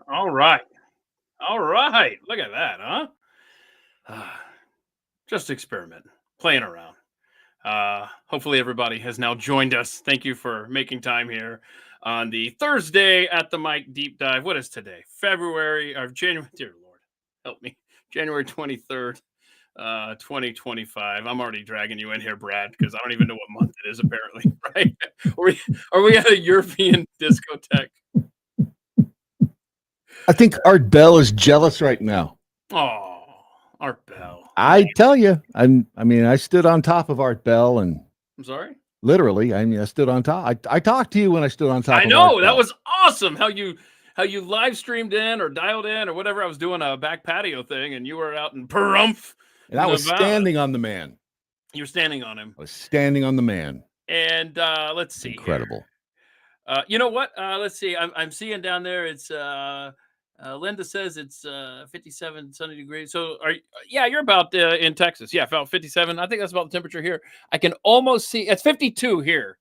All right. All right. Look at that, huh? Just experiment, playing around. Hopefully, everybody has now joined us. Thank you for making time here on the Thursday at the Mic Deep Dive. What is today? February or January? Dear Lord, help me. January 23rd, 2025. I'm already dragging you in here, Brad, because I don't even know what month it is, apparently, right? Are we at a European discotheque? I think Art Bell is jealous right now. Oh, Art Bell. I tell you, I stood on top of Art Bell, and I'm sorry? literally, I stood on top. I talked to you when I stood on top. I of know Art that Bell. was awesome. How you live streamed in or dialed in or whatever. I was doing a back patio thing, and you were out in Pahrump, And I was Nevada. standing on the man. You were standing on him. I was standing on the man. And let's see. Incredible. You know what? Let's see. I'm seeing down there. It's Linda says it's 57 sunny degrees. So you're about in Texas. Yeah, about 57. I think that's about the temperature here. I can almost see it's 52 here,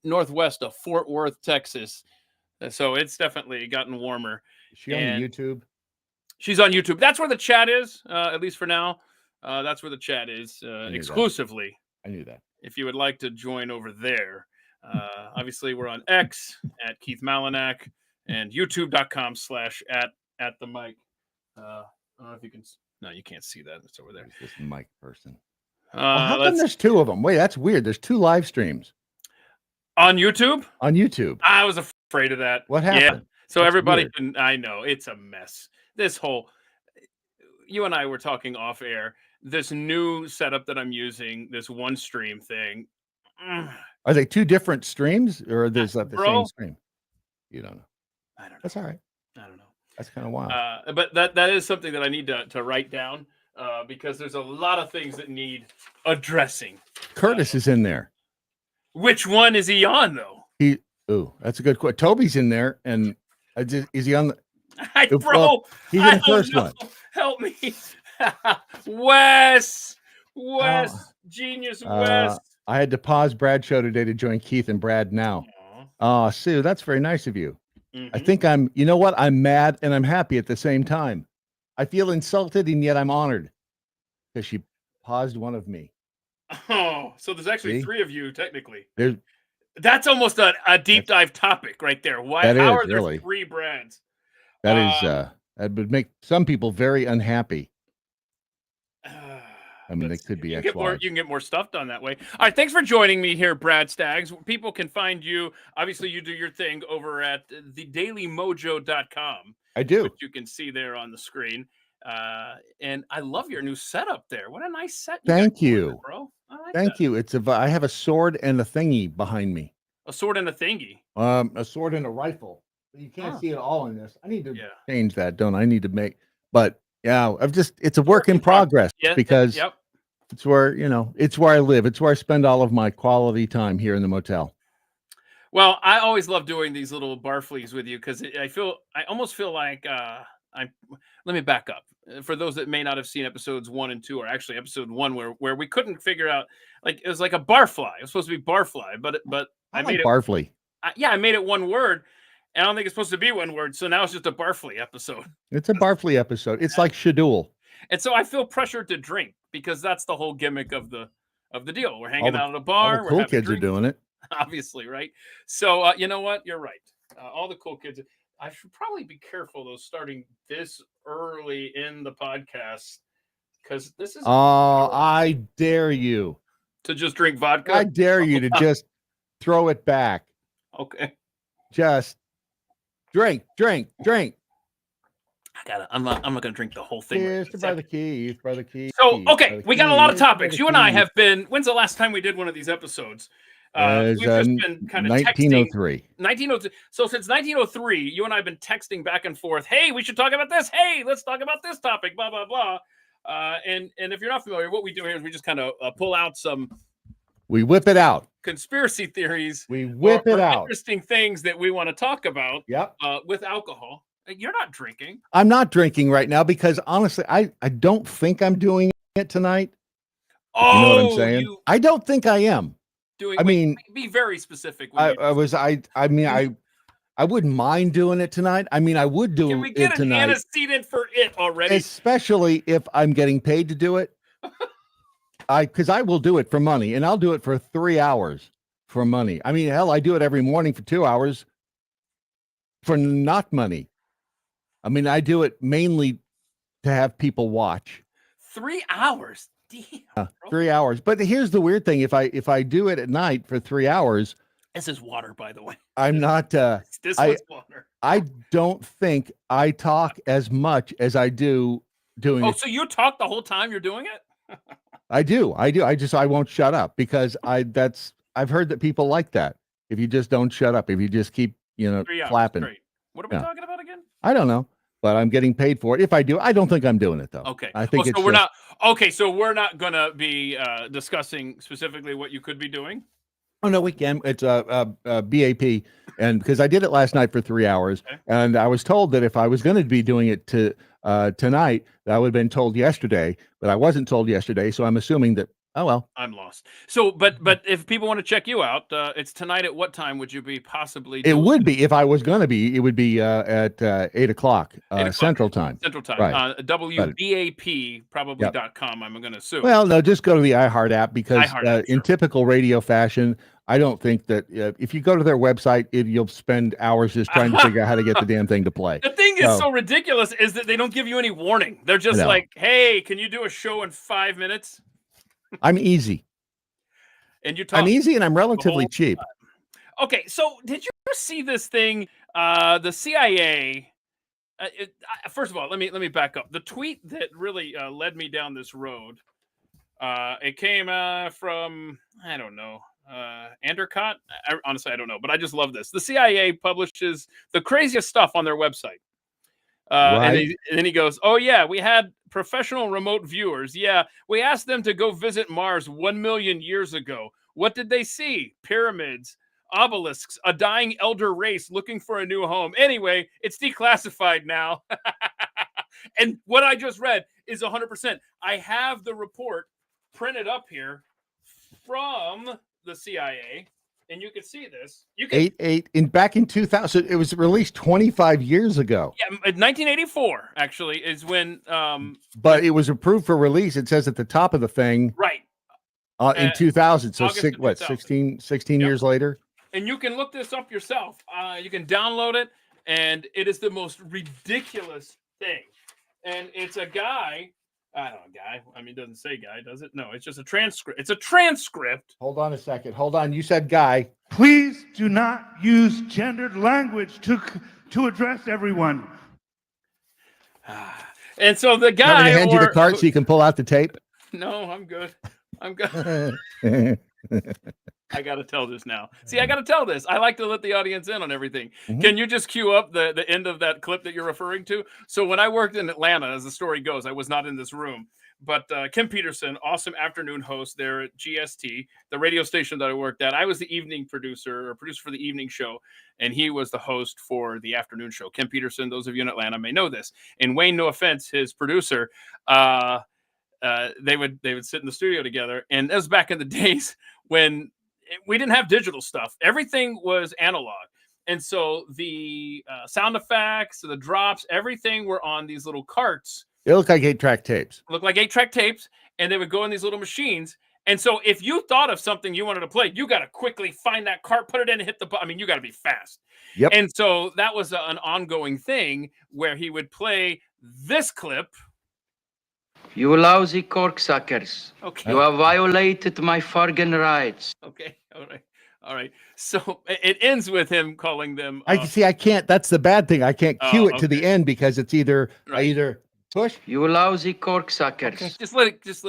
northwest of Fort Worth, Texas. So it's definitely gotten warmer. Is she on YouTube? She's on YouTube. That's where the chat is, at least for now. That's where the chat is exclusively. I knew that. If you would like to join over there. Obviously, we're on X at Keith Malinak and youtube.com/at the mic. I don't know if you can. No, you can't see that. It's over there. This mic person. How come there's two of them? Wait, that's weird. There's two live streams on YouTube. On YouTube. I was afraid of that. What happened? Yeah. So that's everybody can. I know it's a mess. This whole. You and I were talking off air. This new setup that I'm using, this one stream thing. Are they two different streams, or is that the same stream? You don't know. I don't know. That's all right. I don't know. That's kind of wild. But that is something that I need to write down because there's a lot of things that need addressing. Curtis is in there. Which one is he on, though? That's a good question. Toby's in there, and is he on the? Bro, he's in the first one. Help me, Wes, genius, Wes. I had to pause Brad's show today to join Keith and Brad now. Sue, that's very nice of you. I think you know what? I'm mad and I'm happy at the same time. I feel insulted and yet I'm honored because she paused one of me. Oh, so there's actually three of you technically. There's That's almost a deep dive topic right there. Why? How are there three Brads? That is that would make some people very unhappy. I mean, they could be you can get more stuff done that way. All right, thanks for joining me here, Brad Staggs. People can find you. Obviously, you do your thing over at thedailymojo.com. I do. Which you can see there on the screen. And I love your new setup there. What a nice set you got Thank going you. there, bro. I like Thank that. you. I have a sword and a thingy behind me. A sword and a thingy. A sword and a rifle. You can't see it all in this. I need to Yeah. change that, don't I? I need to make, but yeah, it's a work in progress Yeah. because Yep. it's where, it's where I live. It's where I spend all of my quality time here in the motel. Well, I always love doing these little barfleas with you because I almost feel like let me back up. For those that may not have seen episodes 1 and 2, or actually episode 1 where we couldn't figure out, like, it was like a barfly. It was supposed to be barfly, but I made like it Barfly. I made it one word, and I don't think it's supposed to be one word. So now it's just a barfly episode. It's a Barfly episode. It's like Shadul. And so I feel pressured to drink because that's the whole gimmick of the deal. We're hanging out at a All bar. the We're cool having kids are drinks, doing it. obviously, right? So you know what? You're right. All the cool kids. I should probably be careful though, starting this early in the podcast, because this is I dare you. to just drink vodka. I dare you to just throw it back. Okay. Just drink. I'm not gonna drink the whole thing. Cheers to Brother Keith. So okay, we got a lot of topics. You and I have been. When's the last time we did one of these episodes? We've just been kind of 1903. 1903. So since 1903, you and I have been texting back and forth. Hey, we should talk about this. Hey, let's talk about this topic. Blah blah blah. And if you're not familiar, what we do here is we just kind of pull out some. We whip it out. Conspiracy theories. We whip it out. Interesting things that we want to talk about. Yep. With alcohol. You're not drinking. I'm not drinking right now because honestly, I don't think I'm doing it tonight. Oh, you know what I'm saying? I don't think I am. Be very specific. I wouldn't mind doing it tonight. I mean, I would do it tonight. Can we get an antecedent for it already? Especially if I'm getting paid to do it. Because I will do it for money, and I'll do it for 3 hours for money. I mean, hell, I do it every morning for 2 hours for not money. I mean, I do it mainly to have people watch. 3 hours? Damn, 3 hours. But here's the weird thing. If I do it at night for 3 hours. This is water, by the way. I'm not. This one's water. I don't think I talk as much as I do doing it. So you talk the whole time you're doing it? I do. I won't shut up because I've heard that people like that. If you just don't shut up, if you just keep, 3 hours, flapping. Great. What are we talking about again? I don't know. But I'm getting paid for it. If I do, I don't think I'm doing it though. Okay. I think so we're not. Okay, so we're not gonna be discussing specifically what you could be doing. Oh no, we can. It's a BAP, and because I did it last night for 3 hours, and I was told that if I was going to be doing it tonight, that I would have been told yesterday, but I wasn't told yesterday, so I'm assuming that. Oh well, I'm lost. So, but if people want to check you out, it's tonight. At what time would you be possibly doing it? Would be if I was going to be. It would be at 8 o'clock Central Time. Central Time. Right. WBAP probably.com. I'm going to assume. Well, no, just go to the iHeart app because in typical radio fashion, I don't think that if you go to their website, you'll spend hours just trying to figure out how to get the damn thing to play. The thing is so ridiculous is that they don't give you any warning. They're just like, "Hey, can you do a show in 5 minutes?" I'm easy. And you talk. I'm easy and I'm relatively cheap. Okay, so did you see this thing? The CIA. First of all, let me back up. The tweet that really led me down this road. It came from I don't know. Andercott. Honestly, I don't know, but I just love this. The CIA publishes the craziest stuff on their website. And then he goes, "Oh yeah, we had professional remote viewers. Yeah, we asked them to go visit Mars 1 million years ago. What did they see? Pyramids, obelisks, a dying elder race looking for a new home. Anyway, it's declassified now." And what I just read is 100%. I have the report printed up here from the CIA. And you can see this. You can back in 2000. It was released 25 years ago. Yeah, 1984 actually is when. But it was approved for release. It says at the top of the thing, right? In 2000. So 16 years later. And you can look this up yourself. You can download it, and it is the most ridiculous thing. And it's a guy. I don't know, guy. I mean, it doesn't say guy, does it? No, it's just a transcript. It's a transcript. Hold on a second. Hold on. You said guy. Please do not use gendered language to address everyone. And so the Want me to guy, hand you the cart so you can pull out the tape? no, I'm good. I'm good. I got to tell this now. See, I got to tell this. I like to let the audience in on everything. Mhm. Can you just cue up the end of that clip that you're referring to? So when I worked in Atlanta, as the story goes, I was not in this room, but Kim Peterson, awesome afternoon host there at GST, the radio station that I worked at. I was the evening producer or producer for the evening show, and he was the host for the afternoon show. Kim Peterson, those of you in Atlanta may know this. And Wayne, no offense, his producer, they would sit in the studio together, and that was back in the days when we didn't have digital stuff. Everything was analog, and so the sound effects, the drops, everything were on these little carts. They look like 8-track tapes. Looked like 8-track tapes, and they would go in these little machines. And so if you thought of something you wanted to play, you got to quickly find that cart, put it in, and hit the button. I mean, you got to be fast. Yep. And so that was an ongoing thing where he would play this clip. You lousy corksuckers. Okay. You have violated my fucking rights. Okay. All right. So it ends with him calling them. I see. I can't. That's the bad thing. I can't cue it to the okay. end because it's either Right. I either push. You lousy corksuckers. Okay, just let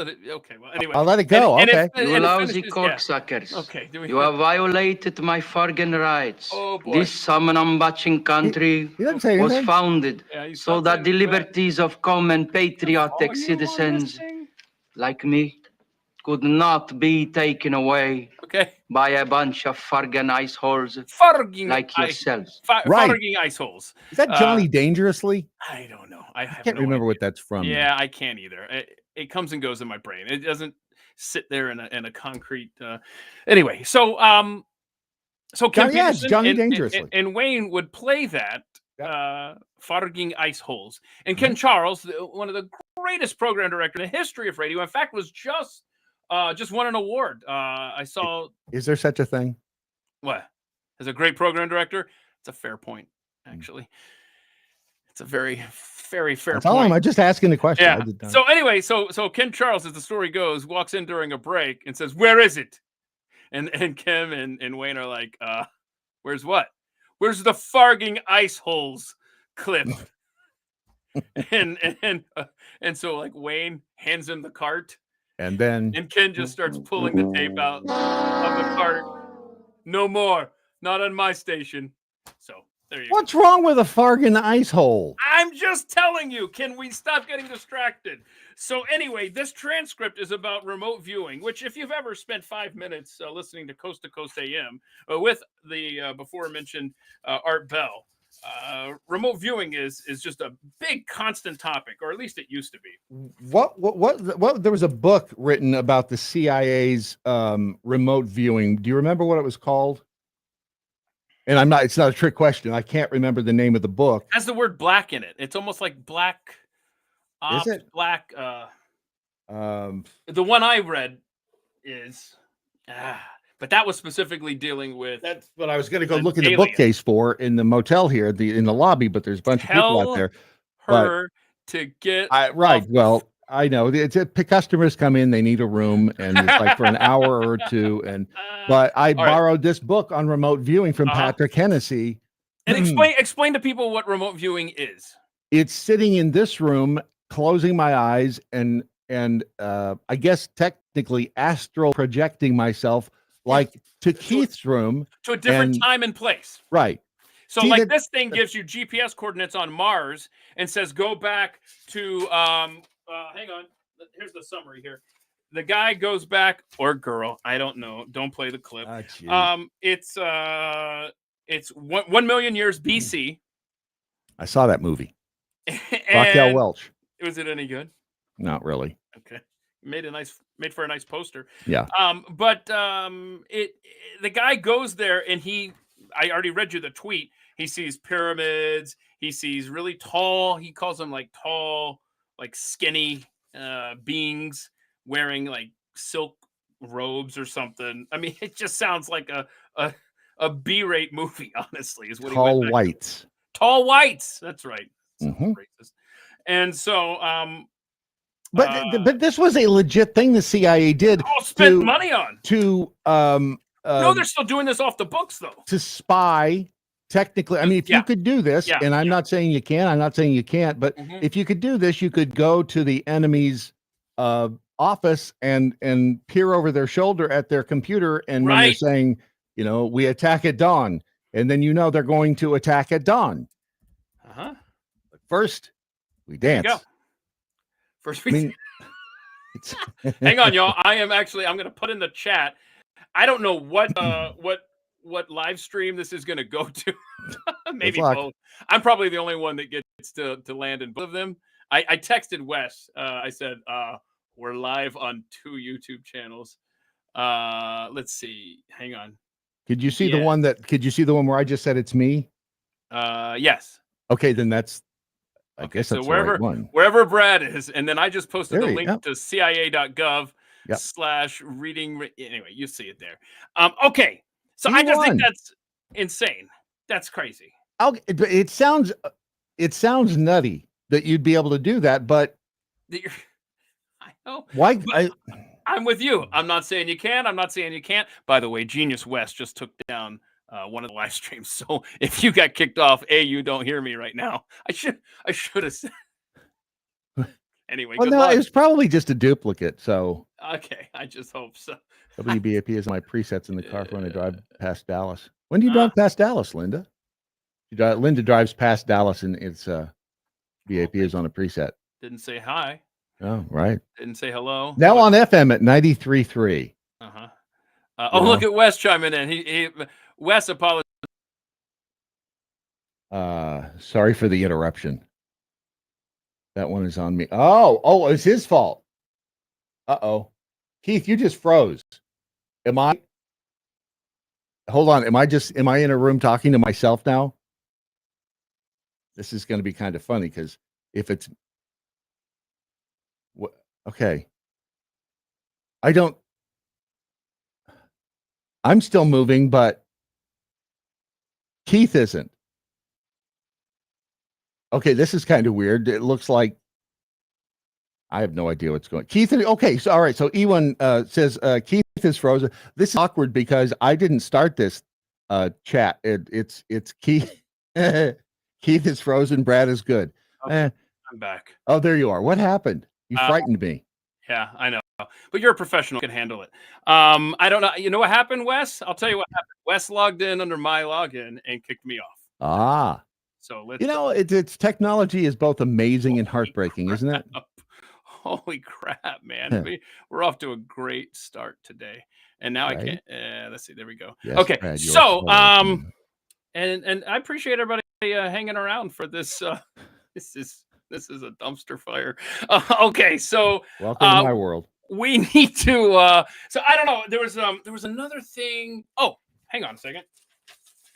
it. Okay. Well, anyway. I'll let it go. And Okay. You and it lousy finishes- corksuckers. yeah. Okay. You have violated my fucking rights. Oh, boy. This Samanambachin country He doesn't say was anything. founded Yeah, you so sound that the very bad. liberties of common patriotic Are you citizens listening? like me could not be taken away Okay. by a bunch of fucking ice holes Farging like ice, yourselves. Right. farging ice holes. Is that Johnny Dangerously? I don't know. I I can't remember what that's from. Yeah, I can't either. It comes and goes in my brain. It doesn't sit there in a concrete. Anyway, so Kim Yes, Peterson Johnny and, Dangerously. and Wayne would play that farging ice holes, and Ken Charles, one of the greatest program director in the history of radio, in fact, was just won an award. I saw. Is there such a thing? What? As a great program director, it's a fair point. Actually, it's a very, very fair That's point. all I'm just asking the question. Yeah. I did not- So anyway, so Ken Charles, as the story goes, walks in during a break and says, "Where is it?" And Kim and Wayne are like, "Where's what? Where's the farging ice holes clip?" and so like Wayne hands him the cart, and then and Ken just starts pulling the tape out of the cart. No more, not on my station. So there you go. what's wrong with a fargin ice hole? I'm just telling you, can we stop getting distracted? So anyway, this transcript is about remote viewing, which if you've ever spent 5 minutes listening to Coast AM with the before mentioned Art Bell, remote viewing is just a big constant topic, or at least it used to be. What there was a book written about the CIA's remote viewing. Do you remember what it was called? And it's not a trick question. I can't remember the name of the book. It has the word black in it. It's almost like black ops, Is it? black. The one I read is, but that was specifically dealing with. That's what I was going to go An look in the alien. bookcase for in the motel here, in the lobby, but there's a bunch of people out there. Her to get Right. off- Well, I know customers come in, they need a room, and it's like for an hour or two. But I borrowed this book on remote viewing from Patrick Hennessy. And explain to people what remote viewing is. It's sitting in this room, closing my eyes, and I guess technically astral projecting myself like to Keith's room. To a different time and place. Right. So See, like this thing gives you GPS coordinates on Mars and says go back to hang on. Here's the summary here. The guy goes back, or girl, I don't know. Don't play the clip. It's 1 million years BC. I saw that movie. Raquel Welch. Was it any good? Not really. Okay. Made for a nice poster. Yeah. The guy goes there and I already read you the tweet. He sees pyramids. He sees really tall. He calls them like tall, like skinny beings wearing like silk robes or something. I mean, it just sounds like a B-rate movie. Honestly, is what Tall he went back whites. to. Tall whites. That's right. Mhm. Racist. And so, but this was a legit thing the CIA did. Spent money on. To No, they're still doing this off the books though. to spy technically, I mean, if you could do this, and I'm not saying you can, I'm not saying you can't, but if you could do this, you could go to the enemy's office and peer over their shoulder at their computer, and when they're saying, we attack at dawn, and then they're going to attack at dawn. But first, we dance. There you go. First, we hang on, y'all. I'm going to put in the chat. I don't know what live stream this is going to go to. Maybe both. I'm probably the only one that gets to land in both of them. I texted Wes. I said, we're live on 2 YouTube channels. Let's see. Hang on. Could you see the one where I just said it's me? Yes. Okay, then I guess that's wherever, the right one. Wherever Brad is, and then I just posted the link to cia.gov/reading. Anyway, you see it there. Okay, so I just think that's insane. That's crazy. It sounds nutty that you'd be able to do that, but I know why? I'm with you. I'm not saying you can. I'm not saying you can't. By the way, Genius West just took down one of the live streams. So if you got kicked off, you don't hear me right now. I should have said. Anyway, well, no, it's probably just a duplicate. So okay, I just hope so. WBAP is my presets in the car for when I drive past Dallas. When do you drive past Dallas, Linda? Linda drives past Dallas, and it's BAP is on a preset. Didn't say hi. Oh, right. Didn't say hello. Now on FM at 93.3. Look at Wes chiming in. He Wes apologized. Sorry for the interruption. That one is on me. Oh, it's his fault. Uh-oh. Keith, you just froze. Hold on. Am I in a room talking to myself now? This is going to be kind of funny because if it's okay. I'm still moving, but Keith isn't. Okay, this is kind of weird. It looks like I have no idea what's going on. Keith, okay, so all right. So Ewan says Keith is frozen. This is awkward because I didn't start this chat. It's Keith. Keith is frozen. Brad is good. Okay, I'm back. Oh, there you are. What happened? You frightened me. Yeah, I know. But you're a professional, can handle it. I don't know. You know what happened, Wes? I'll tell you what happened. Wes logged in under my login and kicked me off. So let's. It's technology is both amazing and heartbreaking, isn't it? Holy crap, man! We're off to a great start today, and now I can't. Let's see. There we go. Yes, okay, Brad, so and I appreciate everybody hanging around for this. This is a dumpster fire. Okay, so welcome to my world. We need to. So I don't know. There was another thing. Oh, hang on a second.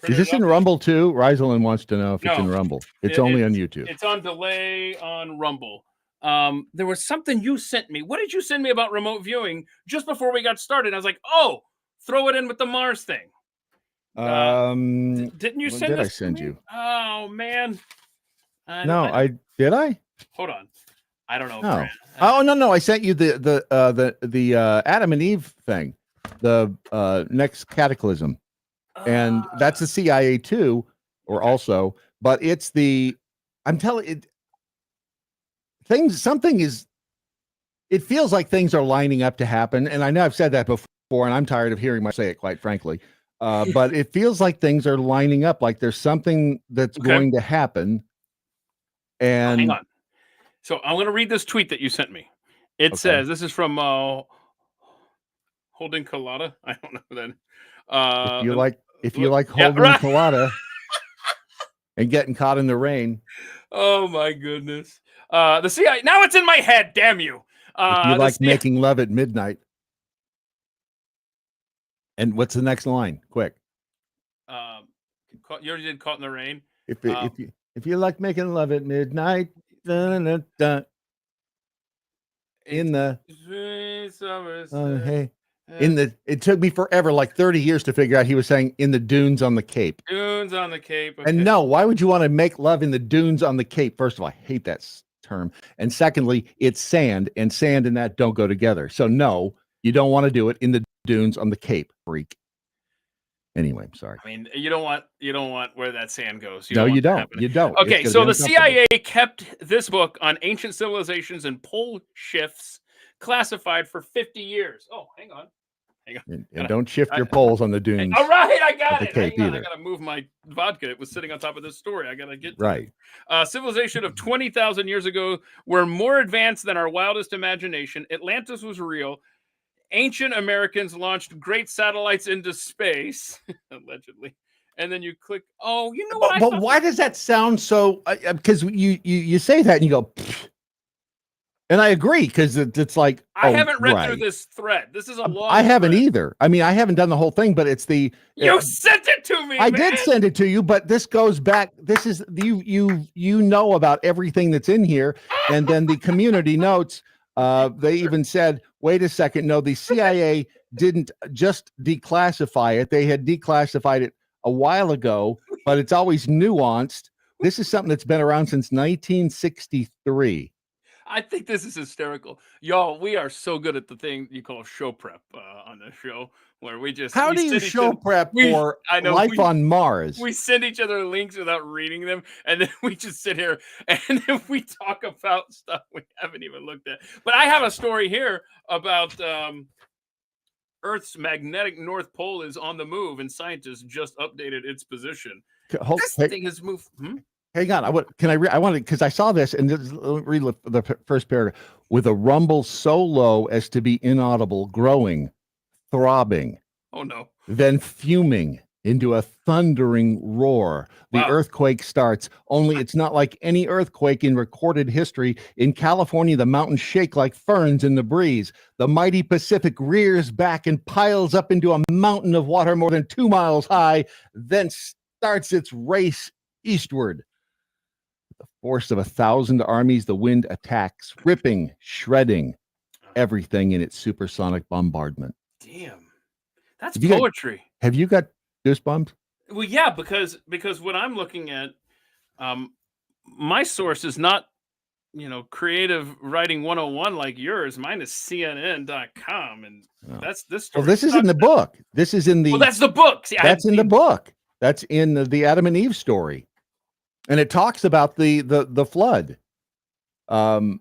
Is this in Rumble too? Ryselen wants to know if it's in Rumble. It's only on YouTube. It's on delay on Rumble. There was something you sent me. What did you send me about remote viewing just before we got started? I was like, oh, throw it in with the Mars thing. Didn't you send? Did I send you? Oh man. Did I? Hold on. I don't know. No. No. I sent you the Adam and Eve thing, the next cataclysm, and that's the CIA too, or also, but it's I'm telling it. It feels like things are lining up to happen, and I know I've said that before, and I'm tired of hearing myself say it, quite frankly. But it feels like things are lining up, like there's something that's going to happen. And hang on. So I'm going to read this tweet that you sent me. It says, this is from Holding Colada. I don't know that. If you like holding Colada and getting caught in the rain. Oh my goodness. The CIA. Now it's in my head. Damn you. If you like making love at midnight. And what's the next line? Quick. You already did Caught in the Rain. If you like making love at midnight, it took me forever, like 30 years, to figure out he was saying in the dunes on the Cape. Dunes on the Cape. Okay. And no, why would you want to make love in the dunes on the Cape? First of all, I hate that term. And secondly, it's sand, and sand and that don't go together. So no, you don't want to do it in the dunes on the Cape, freak. Anyway, I'm sorry. I mean, you don't want where that sand goes. No, you don't. You don't. It's Okay, gonna so be the uncomfortable. CIA kept this book on ancient civilizations and pole shifts classified for 50 years. Oh, hang on. And don't shift your poles on the dunes. All right, I got the it. Cape Hang on, I either. gotta move my vodka. It was sitting on top of this story. I gotta get to Right. it. Civilization of 20,000 years ago were more advanced than our wildest imagination. Atlantis was real. Ancient Americans launched great satellites into space, allegedly. And then you click. Oh, you know what? But why does that sound so? Because you say that and you go, pfft. And I agree because it's like I haven't read through this thread. This is a long. I haven't thread. either. I mean, I haven't done the whole thing, but it's the you sent it to me. I man. did send it to you, but this goes back. This is you know about everything that's in here, and then the community notes. They even said, "Wait a second, no, the CIA didn't just declassify it; they had declassified it a while ago, but it's always nuanced. This is something that's been around since 1963." I think this is hysterical. Y'all, we are so good at the thing you call show prep on this show, where we just... How do you show prep for life on Mars? We send each other links without reading them, and then we just sit here, and then we talk about stuff we haven't even looked at. But I have a story here about Earth's magnetic North Pole is on the move, and scientists just updated its position. This thing has moved... Hang on. I wanted because I saw this and read the first paragraph. With a rumble so low as to be inaudible, growing, throbbing. Oh no. Then fuming into a thundering roar. The earthquake starts. Only it's not like any earthquake in recorded history. In California, the mountains shake like ferns in the breeze. The mighty Pacific rears back and piles up into a mountain of water more than 2 miles high, then starts its race eastward. The force of 1,000 armies, the wind attacks, ripping, shredding everything in its supersonic bombardment. Damn, that's poetry. Have you got goosebumps? Well, yeah, because what I'm looking at, my source is not, creative writing 101 like yours. Mine is CNN.com, and that's this story. Well, this is in the book. This is in the. Well, that's the book. See, that's in the book. That's in the Adam and Eve story. And it talks about the flood, and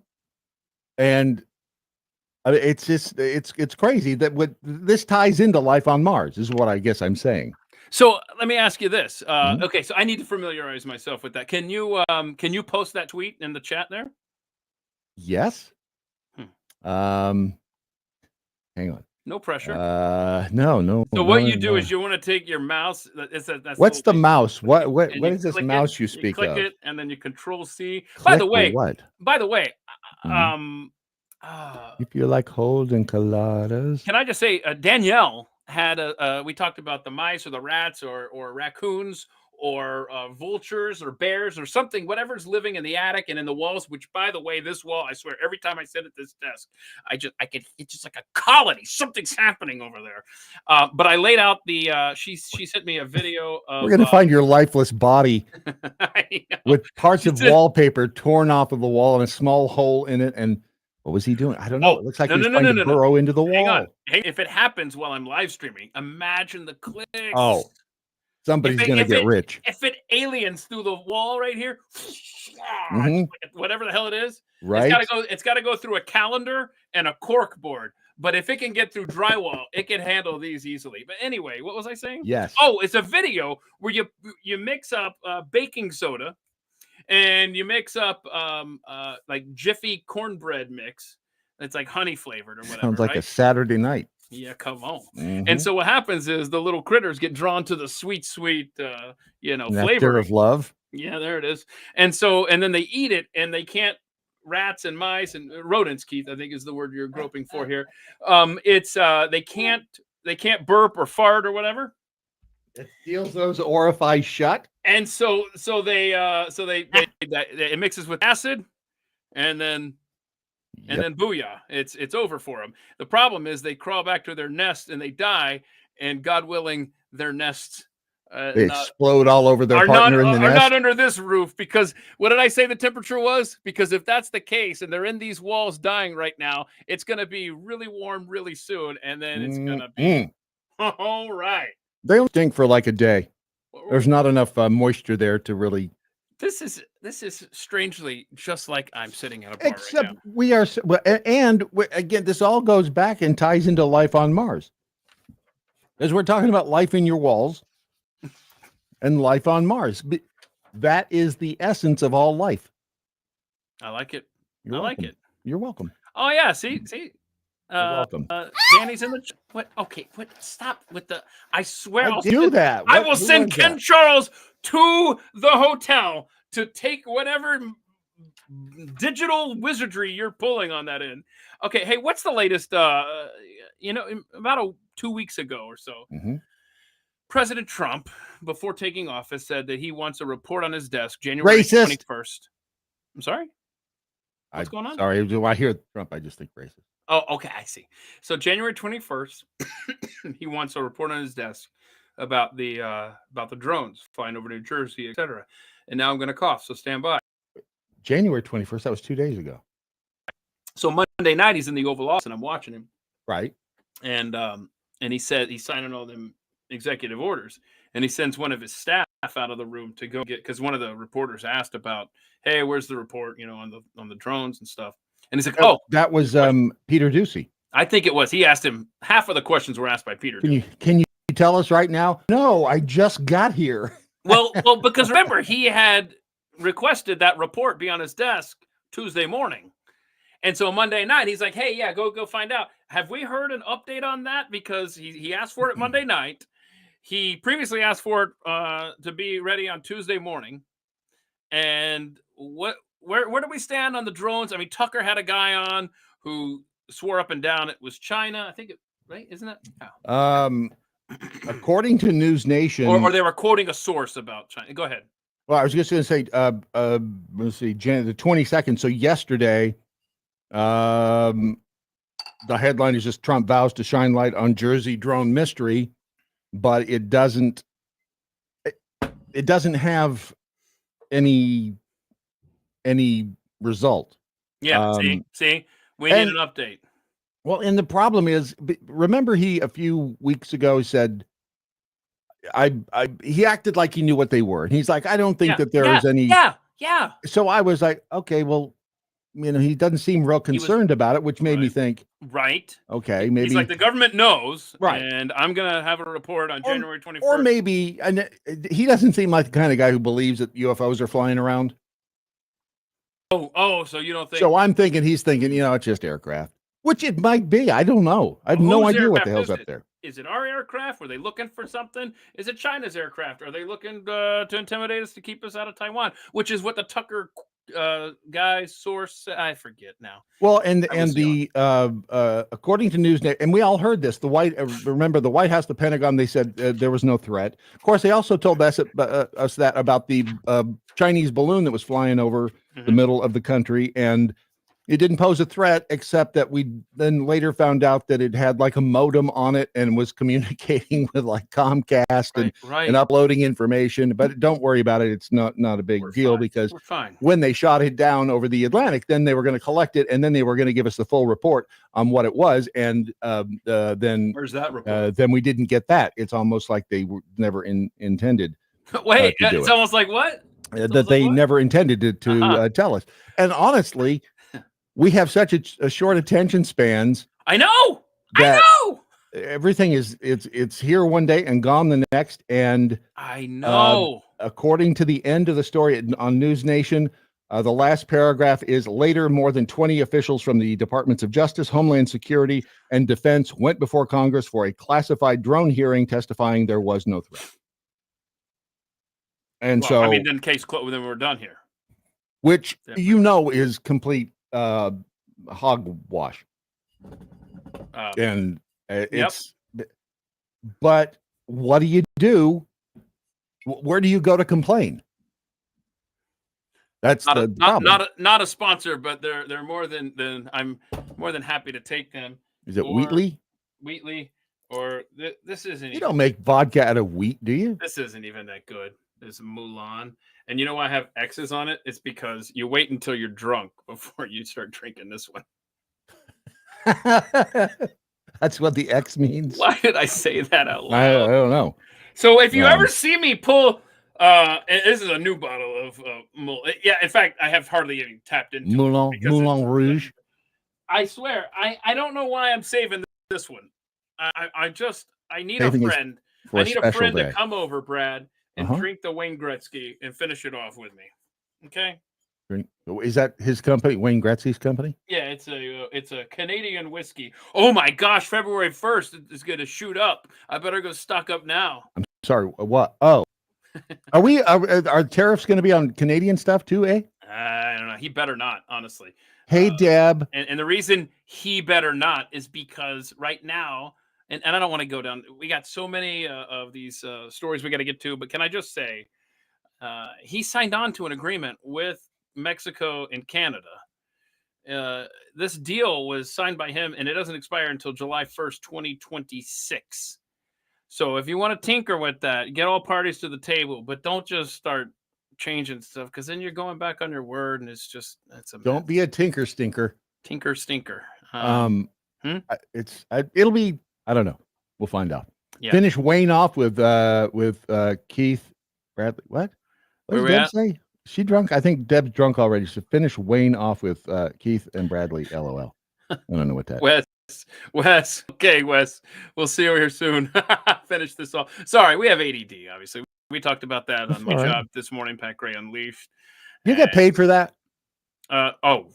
it's just it's crazy that what this ties into life on Mars is what I guess I'm saying. So let me ask you this. Okay, so I need to familiarize myself with that. Can you post that tweet in the chat there? Yes. Hang on. No pressure. No. So what you do is you want to take your mouse. What's the mouse? What is this mouse you speak of? Click it, and then you Control C. By the way, if you like holding coladas, can I just say Danielle had we talked about the mice or the rats or raccoons or vultures or bears or something, whatever's living in the attic and in the walls, which, by the way, this wall, I swear, every time I sit at this desk, it's just like a colony. Something's happening over there. But I laid out she sent me a video of... We're going to find your lifeless body with parts of wallpaper torn off of the wall and a small hole in it. And what was he doing? I don't know. It looks like he's trying to burrow into the wall. Hang on. If it happens while I'm live streaming, imagine the clicks. Oh. Somebody's going to get rich. If it aliens through the wall right here, whatever the hell it is, right? It's got to go through a calendar and a cork board. But if it can get through drywall, it can handle these easily. But anyway, what was I saying? Yes. Oh, it's a video where you mix up baking soda and you mix up like Jiffy cornbread mix. It's like honey flavored or whatever. Sounds like a Saturday night. Yeah, come on. And so what happens is the little critters get drawn to the sweet, Nectar flavor of love. Yeah, there it is. And then they eat it, and they can't. Rats and mice and rodents, Keith, I think is the word you're groping for here. They can't burp or fart or whatever. It seals those orifices shut. And so it mixes with acid, and then. And then booyah, it's over for them. The problem is they crawl back to their nest and they die, and God willing, their nests they explode all over their partner in the nest. Are not under this roof, because what did I say the temperature was? Because if that's the case and they're in these walls dying right now, it's going to be really warm really soon, and then it's going to be all right. They only stink for like a day. There's not enough moisture there to really. This is strangely just like I'm sitting at a bar Except right now. we are, again, this all goes back and ties into life on Mars, as we're talking about life in your walls and life on Mars. That is the essence of all life. I like it. You're welcome. Like it. You're welcome. Oh yeah, see. You're welcome. Danny's in the what? Okay, what? Stop with the. I swear I'll do that. I will send Ken Charles to the hotel to take whatever digital wizardry you're pulling on that end. Okay, hey, what's the latest? About 2 weeks ago or so, President Trump, before taking office, said that he wants a report on his desk January 21st. I'm sorry. What's going on? Sorry, when I hear Trump, I just think racist. Oh, okay, I see. So January 21st, he wants a report on his desk about the drones flying over New Jersey, etc. And now I'm going to cough, so stand by. January 21st, that was 2 days ago. So Monday night, he's in the Oval Office, and I'm watching him. Right. And he said he's signing all them executive orders, and he sends one of his staff out of the room to go get, because one of the reporters asked about, hey, where's the report, on the drones and stuff. And he's like, oh, that was Peter Doocy. I think it was. He asked him, half of the questions were asked by Peter. Can you tell us right now? No, I just got here. Well, because remember, he had requested that report be on his desk Tuesday morning. And so Monday night, he's like, hey, yeah, go find out. Have we heard an update on that? Because he asked for it Monday night. He previously asked for it to be ready on Tuesday morning. And where do we stand on the drones? I mean, Tucker had a guy on who swore up and down it was China. I think right? Isn't it? Oh. According to News Nation, or they were quoting a source about China. Go ahead. Well, I was just going to say, let's see, the 22nd. So yesterday, the headline is just Trump vows to shine light on Jersey drone mystery, but it doesn't have any result. Yeah. See, we need an update. Well, and the problem is, remember he a few weeks ago said, he acted like he knew what they were. And he's like, I don't think that there is any. Yeah. So I was like, okay, well, he doesn't seem real concerned about it, which made me think, right. Okay, maybe he's like, the government knows, right? And I'm gonna have a report on January 21st. Or maybe, and he doesn't seem like the kind of guy who believes that UFOs are flying around. Oh, so you don't think? So I'm thinking he's thinking, it's just aircraft, which it might be. I don't know. I have no idea what the hell's up there. Is it our aircraft? Were they looking for something? Is it China's aircraft? Are they looking to intimidate us to keep us out of Taiwan? Which is what the Tucker guy's source, I forget now. Well, and the according to News, and we all heard this. Remember the White House, the Pentagon, they said there was no threat. Of course, they also told us that about the Chinese balloon that was flying over the middle of the country, and it didn't pose a threat, except that we then later found out that it had like a modem on it and was communicating with like Comcast and uploading information. But don't worry about it. It's not a big deal, because when they shot it down over the Atlantic, then they were going to collect it, and then they were going to give us the full report on what it was. And then where's that report? Then we didn't get that. It's almost like they were never intended. Wait, it's almost like what? That they never intended to tell us. And honestly, we have such a short attention spans. I know. Everything it's here one day and gone the next. And I know. According to the end of the story on News Nation, the last paragraph is, later more than 20 officials from the Departments of Justice, Homeland Security, and Defense went before Congress for a classified drone hearing, testifying there was no threat. And then case closed. Then we're done here. Which is complete hogwash. And it's, but what do? Where do you go to complain? That's not a sponsor, but they're more than I'm more than happy to take them. Is it Wheatley? Or this isn't. You don't make vodka out of wheat, do you? This isn't even that good. There's Mulan. And you know why I have X's on it? It's because you wait until you're drunk before you start drinking this one. That's what the X means. Why did I say that out loud? I don't know. So if you ever see me pull, and this is a new bottle of yeah. In fact, I have hardly even tapped into Moulin Rouge. I swear, I don't know why I'm saving this one. I need Saving a friend. for I a need a special friend day. to come over, Brad, and drink the Wayne Gretzky and finish it off with me. Okay. Is that his company, Wayne Gretzky's company? Yeah, it's a Canadian whiskey. Oh my gosh, February 1st is going to shoot up. I better go stock up now. I'm sorry, what? Oh, are tariffs going to be on Canadian stuff too, eh? I don't know. He better not, honestly. Hey, Deb. And the reason he better not is because right now, and I don't want to go down. We got so many of these stories we got to get to, but can I just say, he signed on to an agreement with Mexico and Canada. This deal was signed by him, and it doesn't expire until July 1st, 2026. So if you want to tinker with that, get all parties to the table, but don't just start changing stuff, because then you're going back on your word, and it's a Don't be a tinker stinker. Tinker stinker. It'll be, I don't know. We'll find out. Yeah. Finish Wayne off with Keith Bradley. What Where does we Deb at? say? She drunk? I think Deb's drunk already. So finish Wayne off with Keith and Bradley. LOL. I don't know what that. Wes. Okay, Wes. We'll see you here soon. Finish this off. Sorry, we have ADD. Obviously, we talked about that on my job this morning. Pat Gray Unleashed. You get paid for that?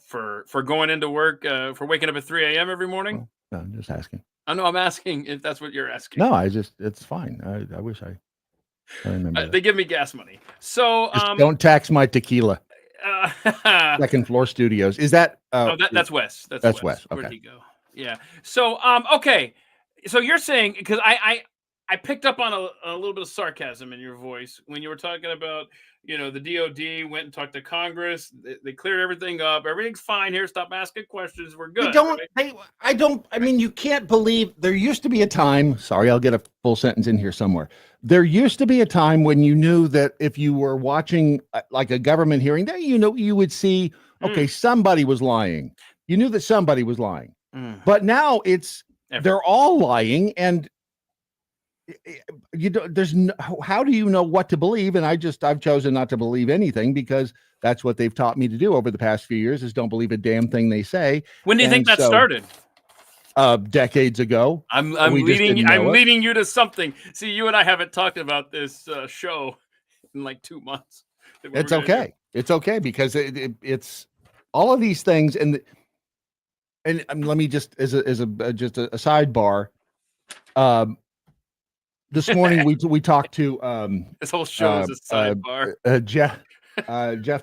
For going into work, for waking up at 3 a.m. every morning. No, I'm just asking. I know I'm asking if that's what you're asking. No, it's fine. I wish I remember. They give me gas money. So just don't tax my tequila. Second floor studios. Is that that's Wes. That's Wes. Okay. Where'd he go? Yeah. So okay. So you're saying, because I picked up on a little bit of sarcasm in your voice when you were talking about, the DOD went and talked to Congress. They cleared everything up. Everything's fine here. Stop asking questions. We're good. I mean, you can't believe there used to be a time. Sorry, I'll get a full sentence in here somewhere. There used to be a time when you knew that if you were watching like a government hearing, that you would see, okay, somebody was lying. You knew that somebody was lying. But now they're all lying, and how do you know what to believe? And I've chosen not to believe anything, because that's what they've taught me to do over the past few years, is don't believe a damn thing they say. When do you think that started? Decades ago. I'm leading you to something. See, you and I haven't talked about this show in like 2 months. It's okay. It's okay, because it's all of these things, and let me just as a sidebar. This morning we talked to this whole show is a sidebar. Jeff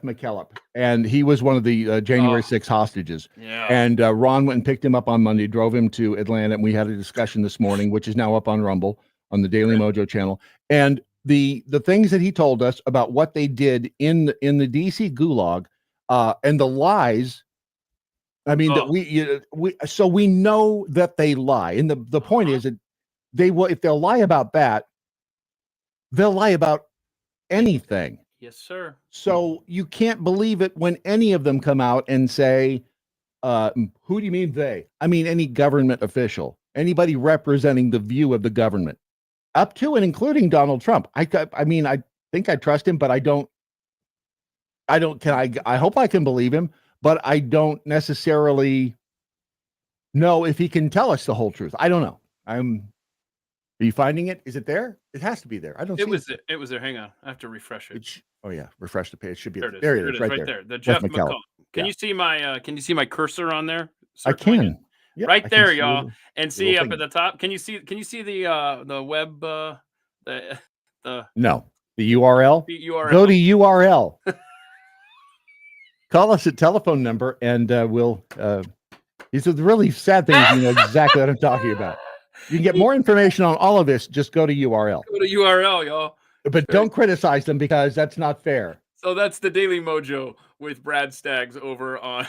McKellop, and he was one of the January 6 hostages. Yeah. And Ron went and picked him up on Monday, drove him to Atlanta, and we had a discussion this morning, which is now up on Rumble on the Daily Mojo channel. And the things that he told us about what they did in the DC gulag, and the lies. I mean, that we know that they lie, and the point is that if they'll lie about that, they'll lie about anything. Yes, sir. So you can't believe it when any of them come out and say, who do you mean they? I mean, any government official, anybody representing the view of the government, up to and including Donald Trump. I mean, I think I trust him, but I hope I can believe him, but I don't necessarily know if he can tell us the whole truth. I don't know. Are you finding it? Is it there? It has to be there. I don't. It was there. Hang on, I have to refresh it. Refresh the page. It should be there. There it is, right there. The Jeff McCullough. Can you see my cursor on there? I can. Yeah, right there, y'all. And see up at the top. Can you see the web No, the URL? The URL. Go to URL. Call us at telephone number, and we'll these are the really sad things. You know exactly what I'm talking about. You can get more information on all of this. Just go to URL. Go to URL, y'all. But don't criticize them, because that's not fair. So that's the Daily Mojo with Brad Staggs over on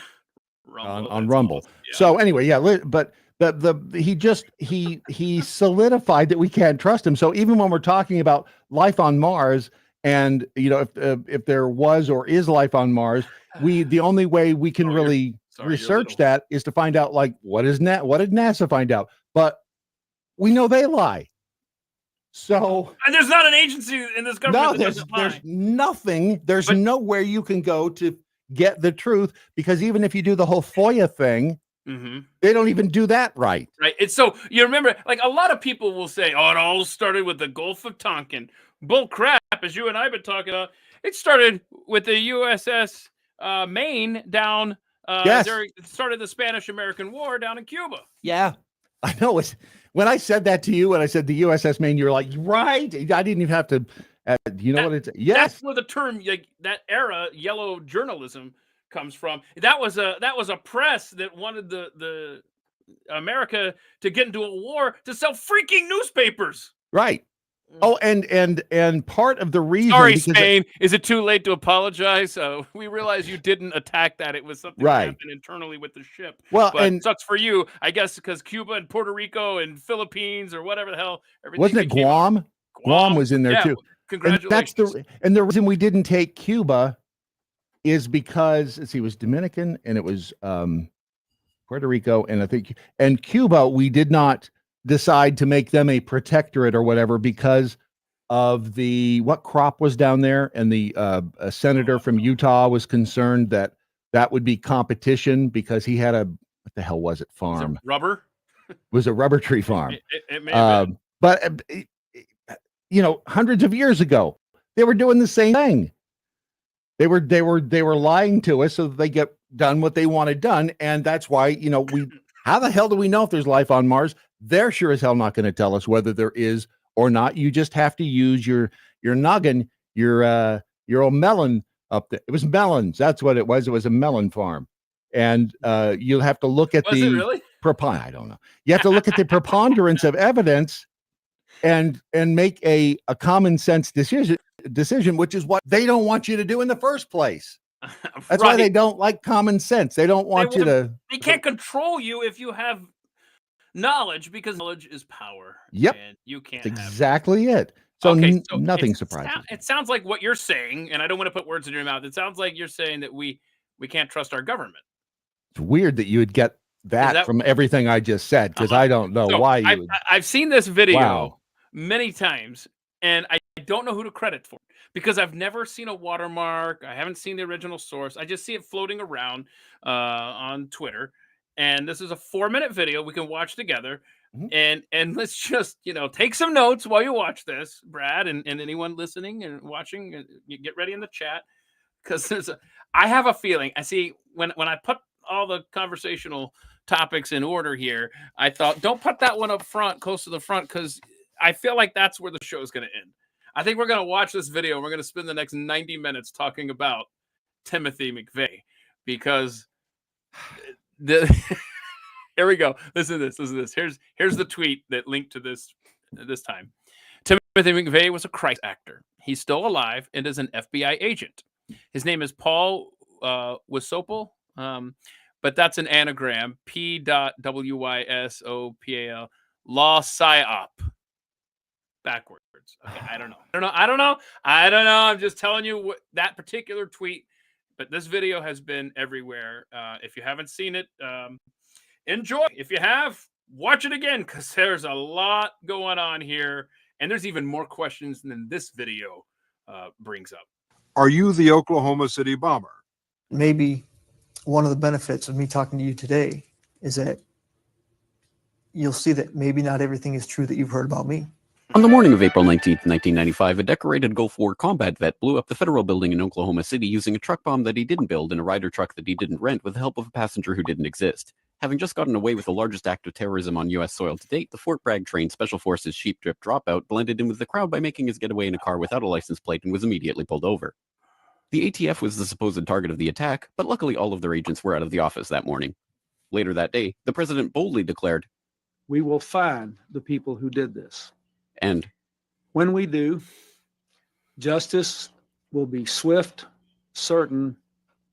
Rumble. On Rumble. Awesome. Yeah. So anyway, but he solidified that we can't trust him. So even when we're talking about life on Mars, and if there was or is life on Mars, the only way we can really research that is to find out, like, what did NASA find out? But we know they lie. So And there's not an agency in this government that doesn't lie. there's nothing. There's nowhere you can go to get the truth, because even if you do the whole FOIA thing, they don't even do that right. Right. It's so you remember, like a lot of people will say, "Oh, it all started with the Gulf of Tonkin." Bull crap, as you and I have been talking about. It started with the USS Maine down. It started the Spanish-American War down in Cuba. Yeah, I know. When I said that to you, when I said the USS Maine, you're like, right? I didn't even have to. You know what it's? Yes, that's where the term that era yellow journalism comes from. That was a press that wanted the America to get into a war to sell freaking newspapers. Right. Oh, and part of the reason. Sorry, Spain. Is it too late to apologize? We realize you didn't attack that. It was something that happened internally with the ship. Well, but and it sucks for you, I guess, because Cuba and Puerto Rico and Philippines or whatever the hell. Wasn't it Guam? Guam was in there too. Congratulations. And the reason we didn't take Cuba is because it was Dominican and it was Puerto Rico, and I think Cuba. We did not decide to make them a protectorate or whatever because of what crop was down there, and the a senator from Utah was concerned that would be competition because he had what the hell was it, farm? Rubber? It was a rubber tree farm. It may have been. But hundreds of years ago, they were doing the same thing. They were lying to us so that they get done what they wanted done, and that's why how the hell do we know if there's life on Mars? They're sure as hell not going to tell us whether there is or not. You just have to use your noggin, your old melon up there. It was melons. That's what it was. It was a melon farm. And you'll have to look at was it really? I don't know. You have to look at the preponderance of evidence and make a common sense decision, which is what they don't want you to do in the first place. That's why they don't like common sense. They don't want you to. They can't control you if you have knowledge, because knowledge is power. Yep. And you can't. That's exactly it. So, nothing surprises. It sounds like what you're saying, and I don't want to put words in your mouth. It sounds like you're saying that we can't trust our government. It's weird that you would get that from everything I just said, because I don't know why you would. I've seen this video many times, and I don't know who to credit for, because I've never seen a watermark. I haven't seen the original source. I just see it floating around on Twitter. And this is a 4-minute video we can watch together. And let's just, take some notes while you watch this, Brad, and anyone listening and watching. You get ready in the chat, because I have a feeling. I see when I put all the conversational topics in order here, I thought, don't put that one up front, close to the front, because I feel like that's where the show is going to end. I think we're going to watch this video. And we're going to spend the next 90 minutes talking about Timothy McVeigh, because here we go. Listen to this. Here's the tweet that linked to this time. Timothy McVeigh was a Christ actor. He's still alive and is an FBI agent. His name is Paul Wysopal, but that's an anagram. P.WYSOPAL. Law psyop. Backwards. Okay, I don't know. I'm just telling you what that particular tweet. But this video has been everywhere. If you haven't seen it, enjoy. If you have, watch it again, because there's a lot going on here. And there's even more questions than this video brings up. Are you the Oklahoma City bomber? Maybe one of the benefits of me talking to you today is that you'll see that maybe not everything is true that you've heard about me. On the morning of April 19th, 1995, a decorated Gulf War combat vet blew up the federal building in Oklahoma City using a truck bomb that he didn't build and a Ryder truck that he didn't rent with the help of a passenger who didn't exist. Having just gotten away with the largest act of terrorism on U.S. soil to date, the Fort Bragg-trained Special Forces Sheep Drip Dropout blended in with the crowd by making his getaway in a car without a license plate and was immediately pulled over. The ATF was the supposed target of the attack, but luckily all of their agents were out of the office that morning. Later that day, the president boldly declared, "We will find the people who did this. And when we do, justice will be swift, certain,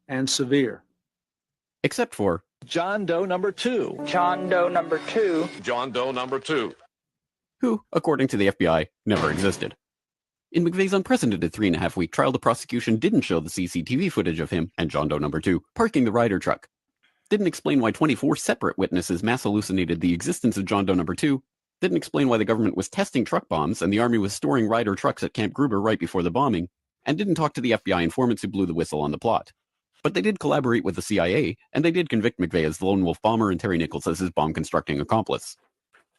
and severe." Except for John Doe number 2. John Doe number 2. John Doe number 2. Who, according to the FBI, never existed. In McVeigh's unprecedented 3.5-week trial, the prosecution didn't show the CCTV footage of him and John Doe number 2 parking the Ryder truck. Didn't explain why 24 separate witnesses mass hallucinated the existence of John Doe number 2, didn't explain why the government was testing truck bombs and the army was storing Ryder trucks at Camp Gruber right before the bombing, and didn't talk to the FBI informants who blew the whistle on the plot. But they did collaborate with the CIA, and they did convict McVeigh as the lone wolf bomber and Terry Nichols as his bomb-constructing accomplice.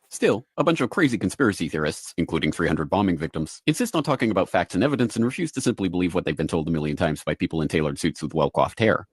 Still, a bunch of crazy conspiracy theorists, including 300 bombing victims, insist on talking about facts and evidence and refuse to simply believe what they've been told a million times by people in tailored suits with well-coiffed hair.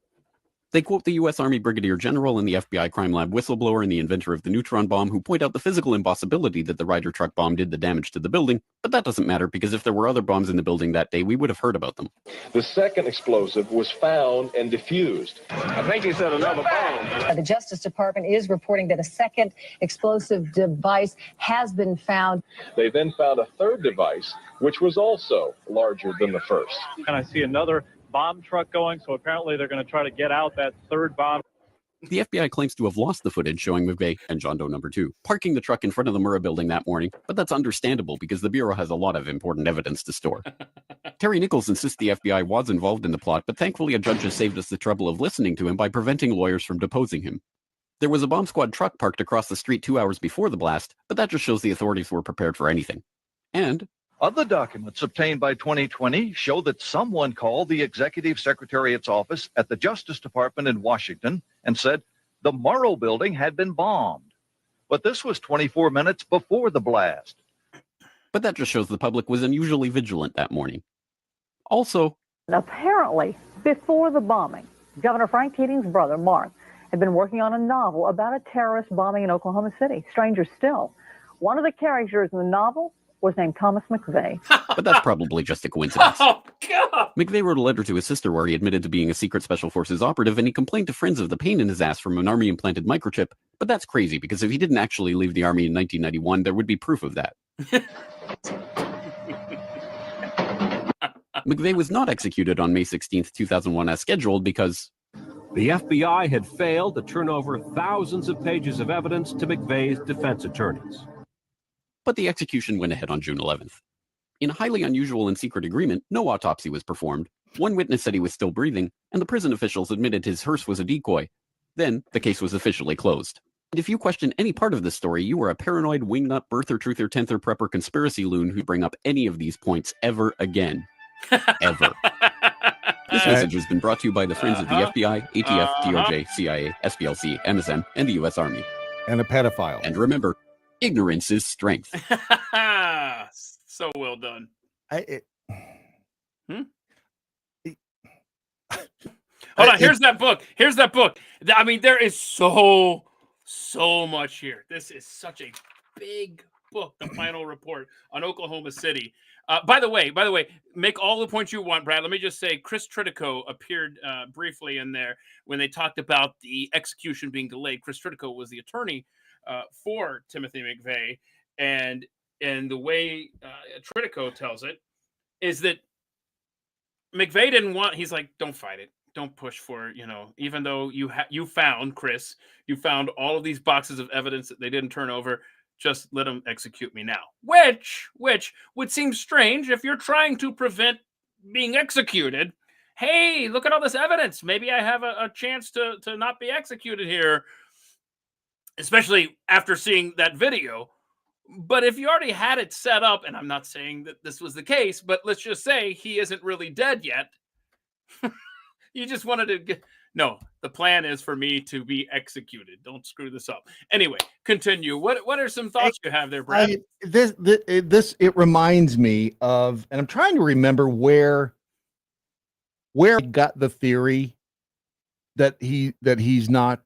They quote the U.S. Army Brigadier General and the FBI crime lab whistleblower and the inventor of the neutron bomb who point out the physical impossibility that the Ryder truck bomb did the damage to the building, but that doesn't matter because if there were other bombs in the building that day, we would have heard about them. The second explosive was found and defused. I think he said another bomb. The Justice Department is reporting that a second explosive device has been found. They then found a third device, which was also larger than the first. And I see another bomb truck going, so apparently they're going to try to get out that third bomb. The FBI claims to have lost the footage showing McVeigh and John Doe number 2 parking the truck in front of the Murrah building that morning, but that's understandable because the Bureau has a lot of important evidence to store. Terry Nichols insists the FBI was involved in the plot, but thankfully a judge has saved us the trouble of listening to him by preventing lawyers from deposing him. There was a bomb squad truck parked across the street 2 hours before the blast, but that just shows the authorities were prepared for anything. And other documents obtained by 2020 show that someone called the Executive Secretariat's office at the Justice Department in Washington and said the Murrah building had been bombed. But this was 24 minutes before the blast. But that just shows the public was unusually vigilant that morning. Also, apparently, before the bombing, Governor Frank Keating's brother, Mark, had been working on a novel about a terrorist bombing in Oklahoma City. Stranger still, one of the characters in the novel was named Thomas McVeigh. But that's probably just a coincidence. Oh, God. McVeigh wrote a letter to his sister where he admitted to being a secret special forces operative, and he complained to friends of the pain in his ass from an army-implanted microchip. But that's crazy, because if he didn't actually leave the army in 1991, there would be proof of that. McVeigh was not executed on May 16th, 2001 as scheduled because the FBI had failed to turn over thousands of pages of evidence to McVeigh's defense attorneys. But the execution went ahead on June 11th. In a highly unusual and secret agreement, no autopsy was performed. One witness said he was still breathing, and the prison officials admitted his hearse was a decoy. Then, the case was officially closed. And if you question any part of this story, you are a paranoid, wingnut, birther, truther, tenther, prepper, conspiracy loon who bring up any of these points ever again. Ever. This message has been brought to you by the friends of the FBI, ATF, DOJ, CIA, SPLC, MSM, and the U.S. Army. And a pedophile. And remember, ignorance is strength. So well done. Hold on. Here's that book. Here's that book. I mean, there is so much here. This is such a big book, The Final Report on Oklahoma City. By the way, make all the points you want, Brad. Let me just say, Chris Tritico appeared briefly in there when they talked about the execution being delayed. Chris Tritico was the attorney for Timothy McVeigh, and the way Tritico tells it is that McVeigh didn't want. He's like, don't fight it, don't push for it. Even though you found Chris, you found all of these boxes of evidence that they didn't turn over. Just let them execute me now. Which would seem strange if you're trying to prevent being executed. Hey, look at all this evidence. Maybe I have a chance to not be executed here. Especially after seeing that video. But if you already had it set up, and I'm not saying that this was the case, but let's just say he isn't really dead yet. You just wanted to get... No, the plan is for me to be executed. Don't screw this up. Anyway, continue. What are some thoughts you have there, Brad? It reminds me of, and I'm trying to remember where I got the theory that he's not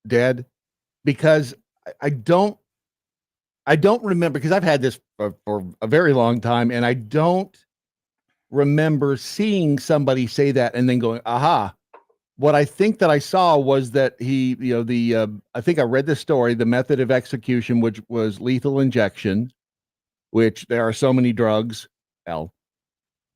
dead, because I don't remember, because I've had this for a very long time, and I don't remember seeing somebody say that and then going, aha. What I think that I saw was that he, I think I read the story, the method of execution, which was lethal injection, which there are so many drugs. Well,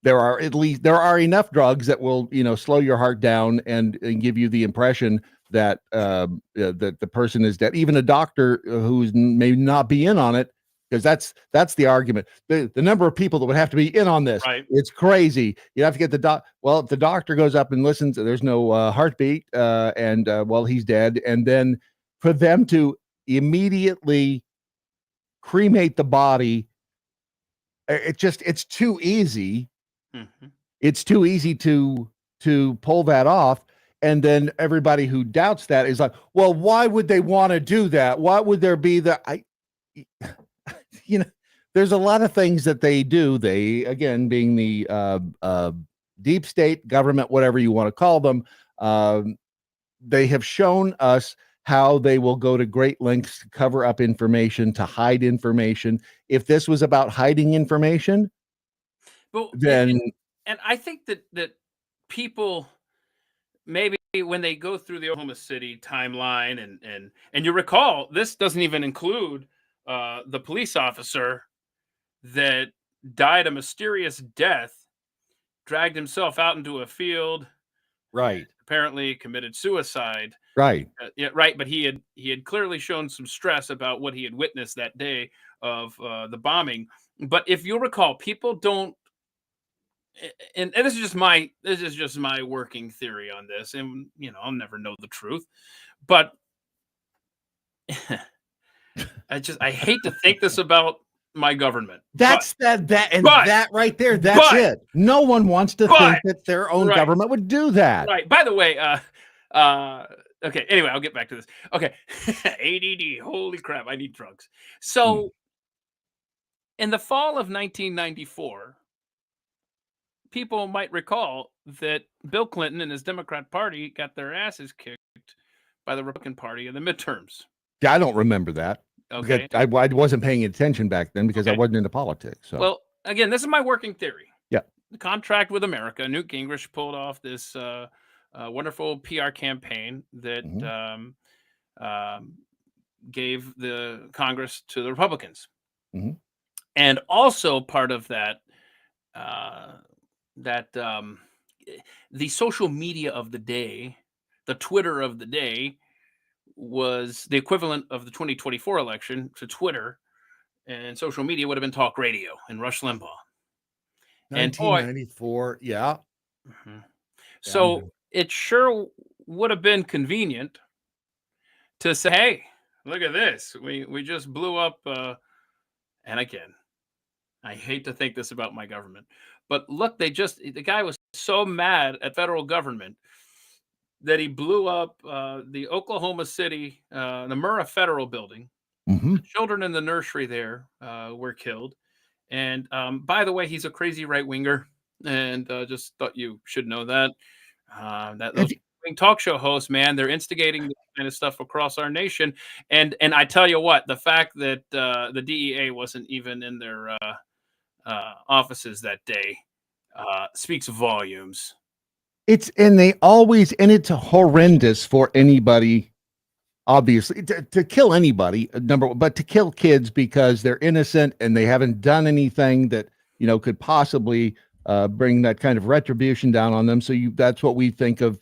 there are enough drugs that will, slow your heart down and give you the impression that that the person is dead. Even a doctor who's may not be in on it, because that's the argument. The number of people that would have to be in on this, right. It's crazy. You have to get the well, if the doctor goes up and listens, there's no heartbeat, and he's dead. And then for them to immediately cremate the body. It's too easy. Mm-hmm. It's too easy to pull that off. And then everybody who doubts that is like, well, why would they want to do that? Why would there be there's a lot of things that they do. They, again, being the deep state government, whatever you want to call them, they have shown us how they will go to great lengths to cover up information, to hide information. If this was about hiding information, then and I think that people, maybe when they go through the Oklahoma City timeline, and you recall, this doesn't even include the police officer that died a mysterious death, dragged himself out into a field, right? Apparently committed suicide, right? Yeah, right. But he had clearly shown some stress about what he had witnessed that day of the bombing. But if you'll recall, people don't. And this is just my working theory on this, and I'll never know the truth, but I hate to think this about my government. That right there. That's it. No one wants to think that their own government would do that. Right. By the way, okay. Anyway, I'll get back to this. Okay. ADD. Holy crap. I need drugs. So in the fall of 1994, people might recall that Bill Clinton and his Democrat Party got their asses kicked by the Republican Party in the midterms. Yeah, I don't remember that. Okay. I wasn't paying attention back then because I wasn't into politics. So. Well, again, this is my working theory. Yeah. The contract with America. Newt Gingrich pulled off this wonderful PR campaign that gave the Congress to the Republicans. Mm-hmm. And also part of that, the social media of the day, the Twitter of the day, was the equivalent of the 2024 election to Twitter, and social media would have been talk radio and Rush Limbaugh. 1994, yeah. Mm-hmm. So it sure would have been convenient to say, hey, look at this. We just blew up, and again, I hate to think this about my government, but look, the guy was so mad at federal government that he blew up the Oklahoma City, the Murrah Federal Building. Mm-hmm. The children in the nursery there were killed. And by the way, he's a crazy right-winger, and just thought you should know that. Those talk show hosts, man, they're instigating this kind of stuff across our nation. And I tell you what, the fact that the DEA wasn't even in their offices that day speaks volumes. It's horrendous for anybody, obviously, to kill anybody, but to kill kids because they're innocent and they haven't done anything that could possibly bring that kind of retribution down on them. So that's what we think of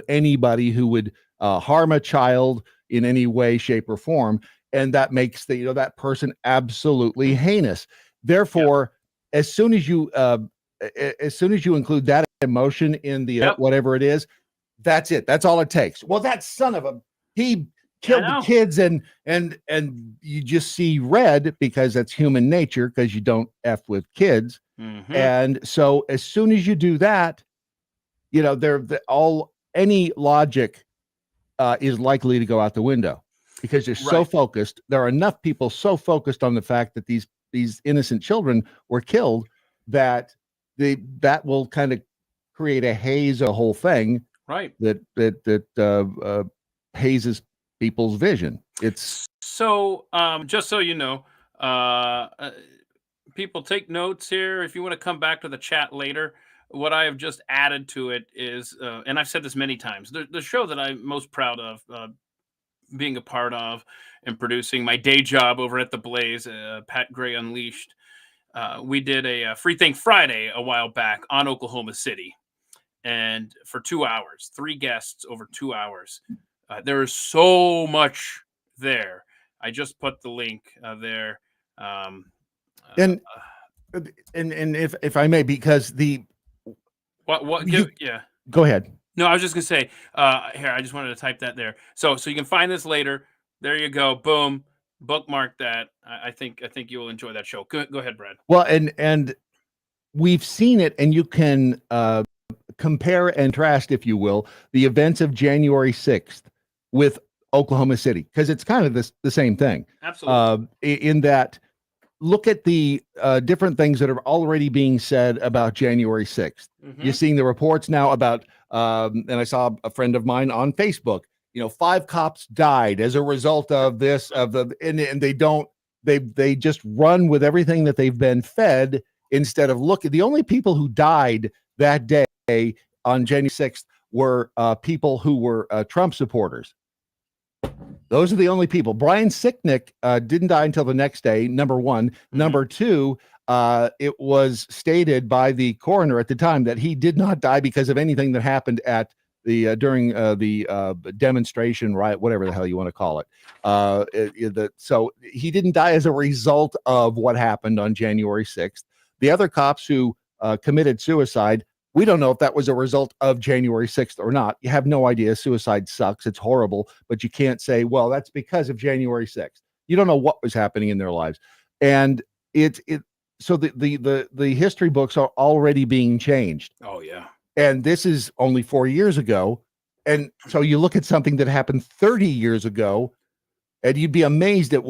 anybody who would harm a child in any way, shape, or form, and that makes that person absolutely heinous. Therefore, as soon as you include that emotion in the whatever it is, that's it. That's all it takes. Well, that son of a, he killed the kids, and you just see red because that's human nature, because you don't F with kids. Mm-hmm. And so as soon as you do that, any logic is likely to go out the window, because you're so focused. There are enough people so focused on the fact that these innocent children were killed that that will kind of create a haze, a whole thing, right? That hazes people's vision. It's so just so you know, people take notes here. If you want to come back to the chat later, what I have just added to it is, and I've said this many times, the show that I'm most proud of being a part of and producing, my day job over at the Blaze, Pat Gray Unleashed. We did a Free Think Friday a while back on Oklahoma City, and for 2 hours, 3 guests over 2 hours. There is so much there. I just put the link there. And if I may, because yeah. Go ahead. No, I was just gonna say here. I just wanted to type that there, so you can find this later. There you go. Boom. Bookmark that. I think you will enjoy that show. Go ahead, Brad. Well, and we've seen it, and you can compare and contrast, if you will, the events of January 6th with Oklahoma City, because it's kind of the same thing. Absolutely. In that, look at the different things that are already being said about January 6th. You're seeing the reports now about, and I saw a friend of mine on Facebook, 5 cops died as a result of this, and they just run with everything that they've been fed instead of look at the only people who died that day on January 6th were people who were Trump supporters. Those are the only people. Brian Sicknick didn't die until the next day, number one. Number two, it was stated by the coroner at the time that he did not die because of anything that happened at the during the demonstration, right? Whatever the hell you want to call it. So he didn't die as a result of what happened on January 6th. The other cops who committed suicide, we don't know if that was a result of January 6th or not. You have no idea. Suicide sucks. It's horrible. But you can't say, well, that's because of January 6th. You don't know what was happening in their lives. And so the history books are already being changed. Oh, yeah. And this is only 4 years ago. And so you look at something that happened 30 years ago, and you'd be amazed at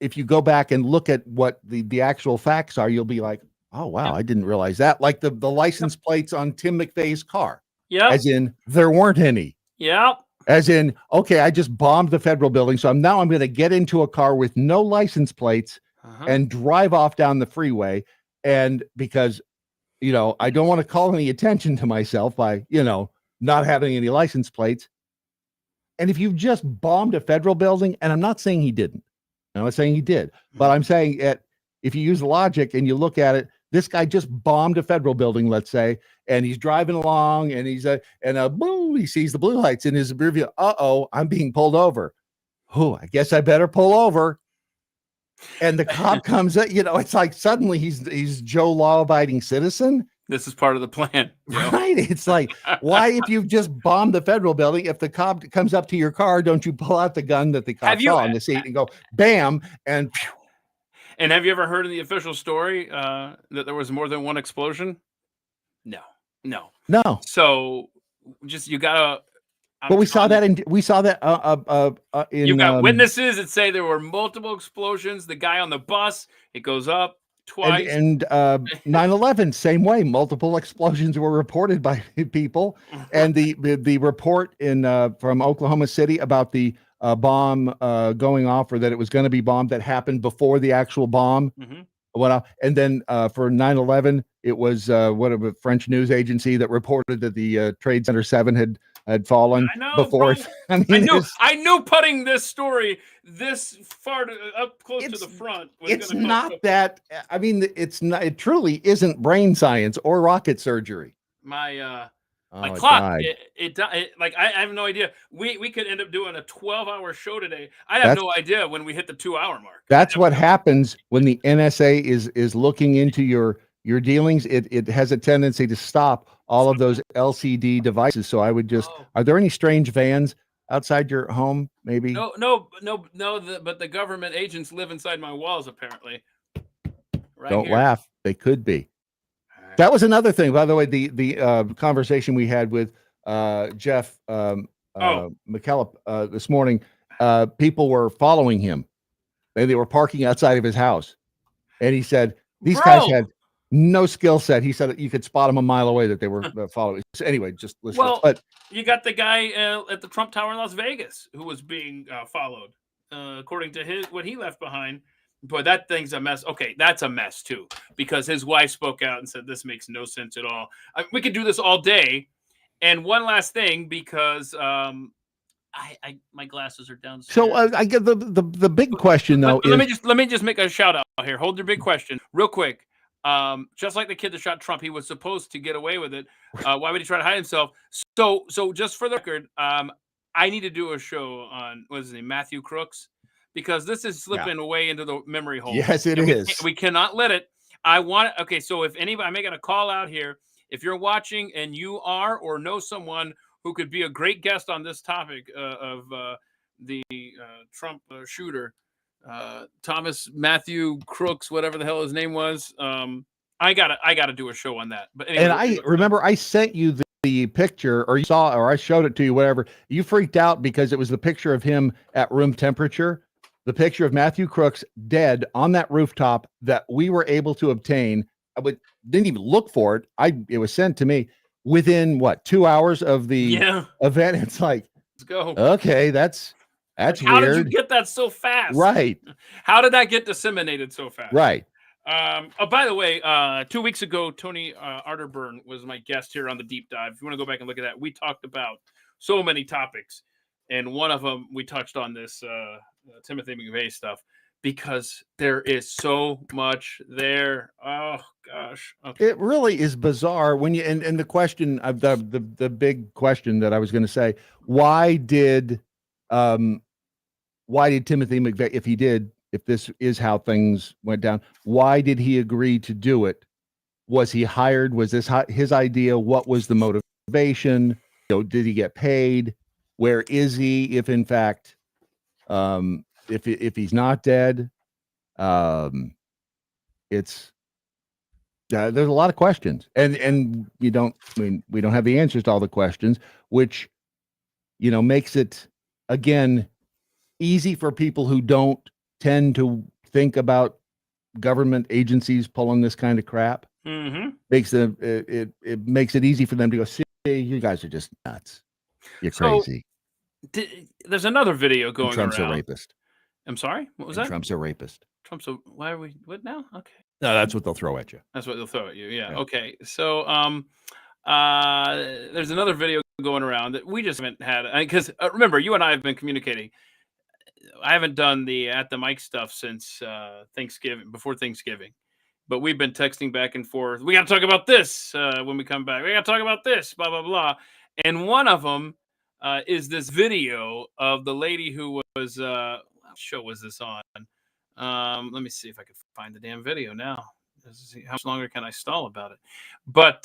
if you go back and look at what the actual facts are, you'll be like, oh, wow, I didn't realize that. Like the license plates on Tim McVeigh's car. Yeah. As in, there weren't any. Yeah. As in, okay, I just bombed the federal building, so I'm going to get into a car with no license plates and drive off down the freeway. And because, I don't want to call any attention to myself by, not having any license plates. And if you've just bombed a federal building, and I'm not saying he didn't, I'm not saying he did, but I'm saying if you use logic and you look at it, this guy just bombed a federal building, let's say, and he's driving along, and boom, he sees the blue lights in his rear view. Uh-oh, I'm being pulled over. Oh, I guess I better pull over. And the cop comes up, it's like suddenly he's Joe law-abiding citizen. This is part of the plan. Right? It's like, why, if you've just bombed the federal building, if the cop comes up to your car, don't you pull out the gun that the cop saw on the seat and go, bam, and phew. And have you ever heard in the official story that there was more than one explosion? No. So just, you gotta. But we saw that in you got witnesses that say there were multiple explosions. The guy on the bus, it goes up twice. And 9/11, same way. Multiple explosions were reported by people. And the report from Oklahoma City about the bomb going off, or that it was going to be bombed, that happened before the actual bomb. And then for 9/11, it was a French news agency that reported that the Trade Center 7 had fallen before. I knew putting this story this far up close to the front. It's not that. I mean, it's not. It truly isn't brain science or rocket surgery. My clock, like I have no idea. We could end up doing a 12-hour show today. I have no idea when we hit the 2-hour mark. That's what happens when the NSA is looking into your dealings. It has a tendency to stop all of those LCD devices. So I would just, are there any strange vans outside your home? Maybe. No. But the government agents live inside my walls, apparently. Right. Don't laugh. They could be. That was another thing, by the way. The conversation we had with Jeff McKellop this morning. People were following him, and they were parking outside of his house, and he said these guys had no skill set. He said you could spot them a mile away that they were following. So anyway, just listen. Well, but you got the guy at the Trump Tower in Las Vegas who was being followed, according to what he left behind. Boy, that thing's a mess. Okay, that's a mess too, because his wife spoke out and said this makes no sense at all. We could do this all day. And one last thing, because my glasses are downstairs. So I get the big question though. Let me just make a shout out here. Hold your big question real quick. Just like the kid that shot Trump, he was supposed to get away with it. Why would he try to hide himself? So just for the record, I need to do a show on what is his name, Matthew Crooks. Because this is slipping away into the memory hole. Yes, it is. We cannot let it. Okay, so if anybody, I'm making a call out here. If you're watching and you are or know someone who could be a great guest on this topic of the Trump shooter, Thomas Matthew Crooks, whatever the hell his name was. I gotta do a show on that. But anyway, and I remember I sent you the picture, or you saw, or I showed it to you, whatever. You freaked out because it was the picture of him at room temperature, the picture of Matthew Crooks dead on that rooftop that we were able to obtain. Didn't even look for it. It was sent to me within what, 2 hours of the event. It's like, let's go. Okay, that's like, weird. How did you get that so fast? Right. How did that get disseminated so fast? Right. Oh, by the way, 2 weeks ago, Tony Arterburn was my guest here on the Deep Dive. If you want to go back and look at that, we talked about so many topics, and one of them we touched on this Timothy McVeigh stuff, because there is so much there. Oh gosh, okay. It really is bizarre when you and the question of the big question that I was going to say, why did Timothy McVeigh, if this is how things went down, why did he agree to do it? Was he hired? Was this his idea? What was the motivation? Did he get paid? Where is he? If in fact, if he's not dead, it's there's a lot of questions, and we don't have the answers to all the questions, which makes it again easy for people who don't tend to think about government agencies pulling this kind of crap. Mm-hmm. It makes it easy for them to go, see, you guys are just nuts. You're crazy. There's another video going Trump's around. A rapist. I'm sorry? What was that? Trump's a rapist. Why are we, what now? Okay. No, that's what they'll throw at you. That's what they'll throw at you. Yeah. Okay. So, there's another video going around that we just haven't had, because remember, you and I have been communicating. I haven't done the at the mic stuff since before Thanksgiving, but we've been texting back and forth. We got to talk about this when we come back. We got to talk about this, blah, blah, blah. And one of them is this video of the lady who was, what show was this on? Let me see if I can find the damn video now. How much longer can I stall about it? But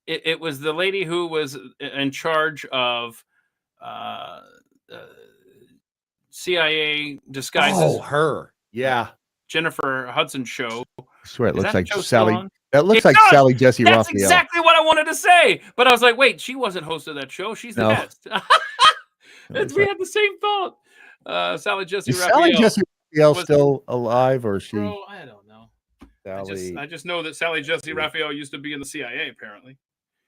it was the lady who was in charge of CIA disguises. Oh, her. Yeah. Jennifer Hudson show. I swear it Is looks that like show Sally. still on? That looks It like does! Sally Jesse That's Raphael. exactly what I wanted to say. But I was like, wait, she wasn't host of that show. She's the best. We had the same thought. Sally Jesse Is Raphael. Sally Jesse Raphael still alive, or is she? Bro, I don't know. I just know that Sally Jesse Raphael used to be in the CIA, apparently.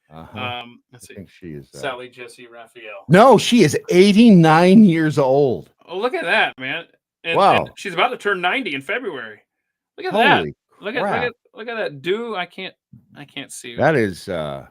Let's see. I think she is. Sally Jesse Raphael. No, she is 89 years old. Oh, look at that, man. Wow. And she's about to turn 90 in February. Look at Holy that. Look at that. I can't see. That is how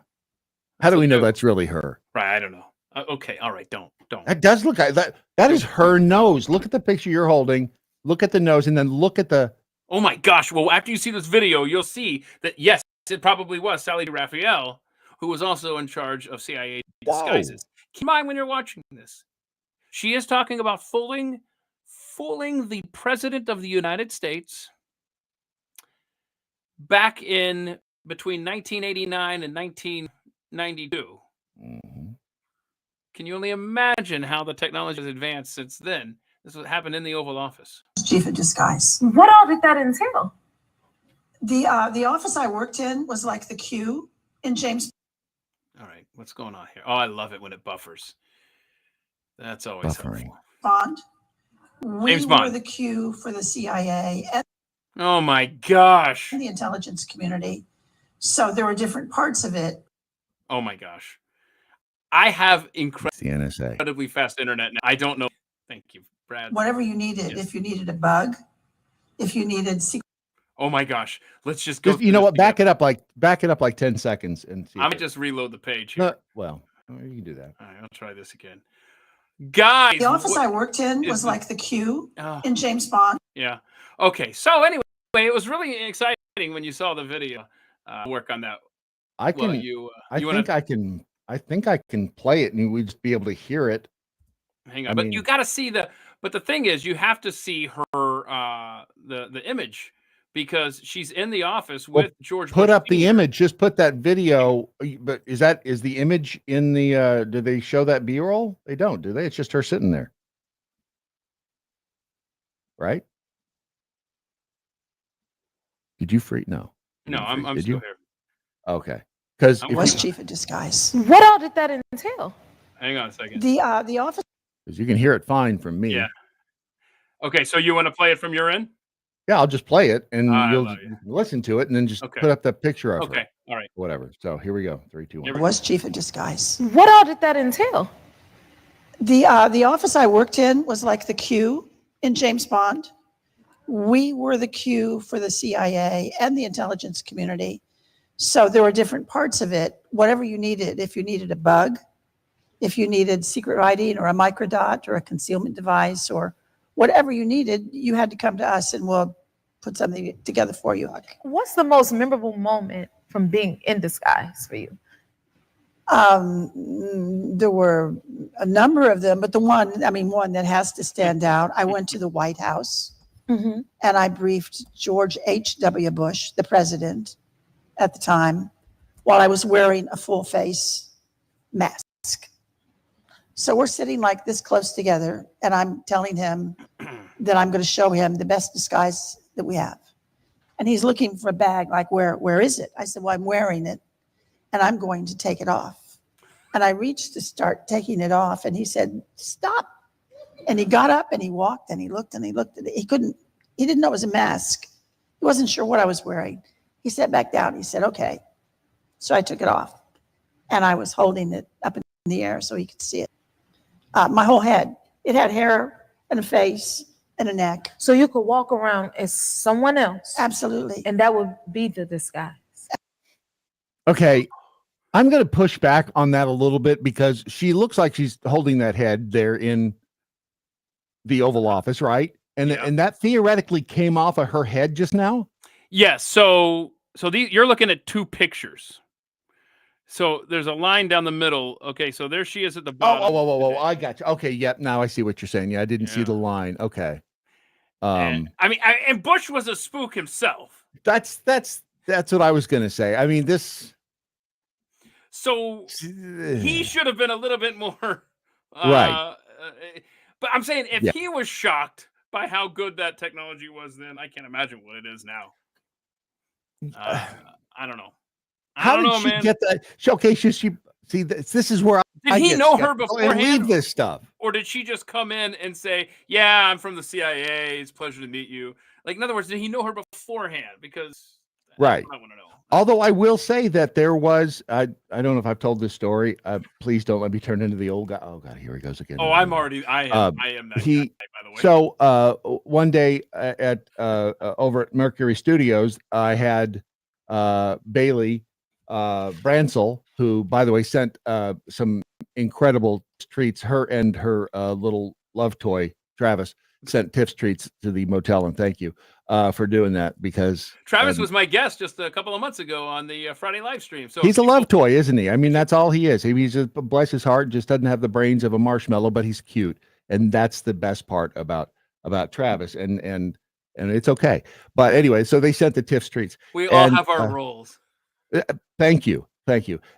do we know that's really her? Right, I don't know. Okay, all right, don't. That does look like that. That is her nose. Look at the picture you're holding. Look at the nose, and then look at the. Oh my gosh! Well, after you see this video, you'll see that yes, it probably was Sally Raphael, who was also in charge of CIA disguises. Keep in mind when you're watching this, she is talking about fooling the president of the United States back in between 1989 and 1992. Mm-hmm. Can you only imagine how the technology has advanced since then? This is what happened in the Oval Office. Chief of disguise. What all did that entail? The office I worked in was like the Q in James. All right, what's going on here? Oh, I love it when it buffers. That's always helpful. Bond. James We Bond. were the Q for the CIA and Oh my gosh. the intelligence community. So there were different parts of it. Oh my gosh. I have The NSA. incredibly fast internet now. I don't know. Thank you, Brad. Whatever you needed, Yes. if you needed a bug, if you needed secret. Oh my gosh. Let's just go. Just, you know what? Back it up like 10 seconds and see. I'm gonna just reload the page here. No, well, you can do that. All right, I'll try this again. Guys, The office I worked in was like the Q Oh. in James Bond. Yeah. Okay. So anyway, it was really exciting when you saw the video. Work on that. I can. I think I can play it, and we'd just be able to hear it. Hang on, you got to see the. But the thing is, you have to see her the image, because she's in the office with George. Put Bush up the Sr. image. Just put that video. But is the image in the? Do they show that B-roll? They don't, do they? It's just her sitting there. right? Did you free? No. No, I'm Did still you? here. Okay. Because Was chief of disguise. What all did that entail? Hang on a second. The office. you can hear it fine from me. Yeah. Okay, so you want to play it from your end? Yeah, I'll just play it and you'll love you. listen to it and then just Okay. put up that picture of her. Okay, all right. Whatever. So here we go. 3, 2, 1. Was chief of disguise. What all did that entail? The office I worked in was like the Q in James Bond. We were the Q for the CIA and the intelligence community. So there were different parts of it. Whatever you needed, if you needed a bug, if you needed secret writing or a microdot or a concealment device or whatever you needed, you had to come to us and we'll put something together for you. What's the most memorable moment from being in disguise for you? There were a number of them, but one that has to stand out. I went to the White House and I briefed George H.W. Bush, the president at the time, while I was wearing a full face mask. So we're sitting like this close together and I'm telling him that I'm going to show him the best disguise that we have. And he's looking for a bag, like, where is it? I said, well, I'm wearing it and I'm going to take it off. And I reached to start taking it off and he said, stop. And he got up and he walked and he looked at it. He didn't know it was a mask. He wasn't sure what I was wearing. He sat back down. He said, okay. So I took it off and I was holding it up in the air so he could see it. My whole head, it had hair and a face and a neck. So you could walk around as someone else. Absolutely. And that would be the disguise. Okay. I'm going to push back on that a little bit because she looks like she's holding that head there in the Oval Office, right? And that theoretically came off of her head just now? Yes. So you're looking at two pictures. So there's a line down the middle. Okay, so there she is at the bottom. Whoa. I got you. Okay, yep. Now I see what you're saying. Yeah, I didn't see the line. Okay. And Bush was a spook himself. That's what I was going to say. I mean, this. So he should have been a little bit more right. But I'm saying if he was shocked by how good that technology was, then I can't imagine what it is now. I don't know. How did she get that? Okay, she see this is where did he know her beforehand? Leave this stuff, or did she just come in and say, "Yeah, I'm from the CIA. It's a pleasure to meet you." Like, in other words, did he know her beforehand? Because right. I want to know. Although I will say that there was, I don't know if I've told this story. Please don't let me turn into the old guy. Oh God, here he goes again. Oh, I am that guy, by the way. So one day at over at Mercury Studios, I had Bailey Bransel, who, by the way, sent some incredible treats. Her and her little love toy, Travis, sent Tiff's treats to the motel, and thank you for doing that, because Travis was my guest just a couple of months ago on the Friday live stream. So he's a love toy, isn't he? I mean, that's all he is. He's just, bless his heart, just doesn't have the brains of a marshmallow, but he's cute, and that's the best part about Travis, and it's okay. But anyway, so they sent the Tiff's treats. We all have our roles. Thank you.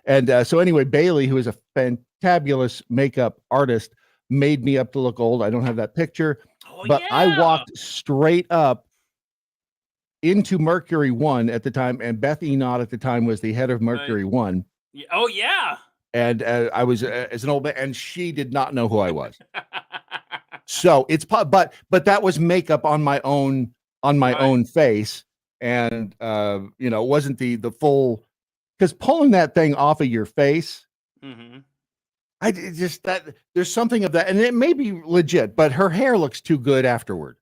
And so anyway, Bailey, who is a fantabulous makeup artist, made me up to look old. I don't have that picture, but I walked straight up into Mercury One at the time, and Beth Enot at the time was the head of Mercury One. Oh yeah. And I was as an old man, and she did not know who I was. So it's but that was makeup on my own face, and it wasn't the full, because pulling that thing off of your face. Mm-hmm. I just that there's something of that, and it may be legit, but her hair looks too good afterward.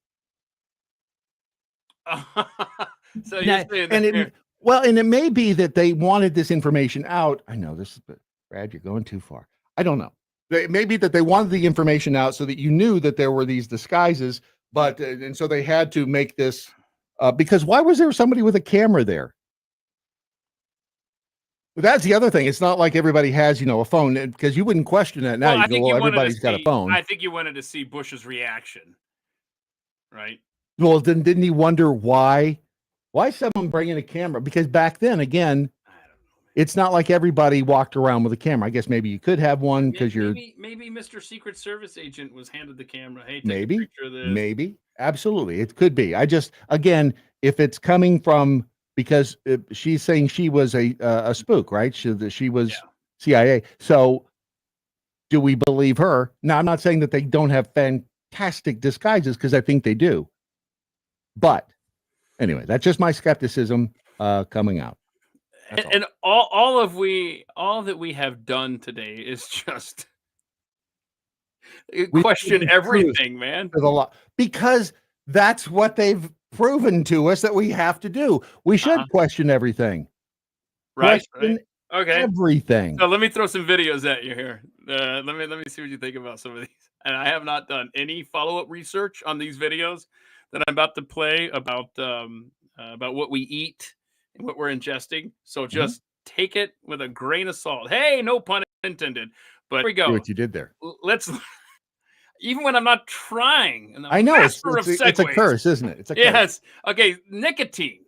So you're saying and it may be that they wanted this information out. I know this is, but Brad, you're going too far. I don't know. It may be that they wanted the information out so that you knew that there were these disguises, but and so they had to make this because why was there somebody with a camera there? But that's the other thing. It's not like everybody has, a phone, because you wouldn't question that now. Everybody's got a phone. I think you wanted to see Bush's reaction, right? Well, then didn't he wonder why someone bringing a camera? Because back then, again, it's not like everybody walked around with a camera. I guess maybe you could have one because maybe Mr. Secret Service agent was handed the camera. Hey, take maybe a picture of this. Maybe. Absolutely, it could be. I just, again, if it's coming from, because she's saying she was a spook, right? She was CIA. So do we believe her? Now, I'm not saying that they don't have fantastic disguises, because I think they do. But anyway, that's just my skepticism coming out. And all that we have done today is just question everything, man. Because that's what they've proven to us that we have to do. We should question everything. Right. Question Okay. everything. So let me throw some videos at you here. Let me see what you think about some of these. And I have not done any follow-up research on these videos that I'm about to play about what we eat and what we're ingesting. So just take it with a grain of salt. Hey, no pun intended. But here we go. See what you did there. Let's. Even when I'm not trying. And I know it's a segues. curse, isn't it? It's a curse. Yes. Okay. Nicotine.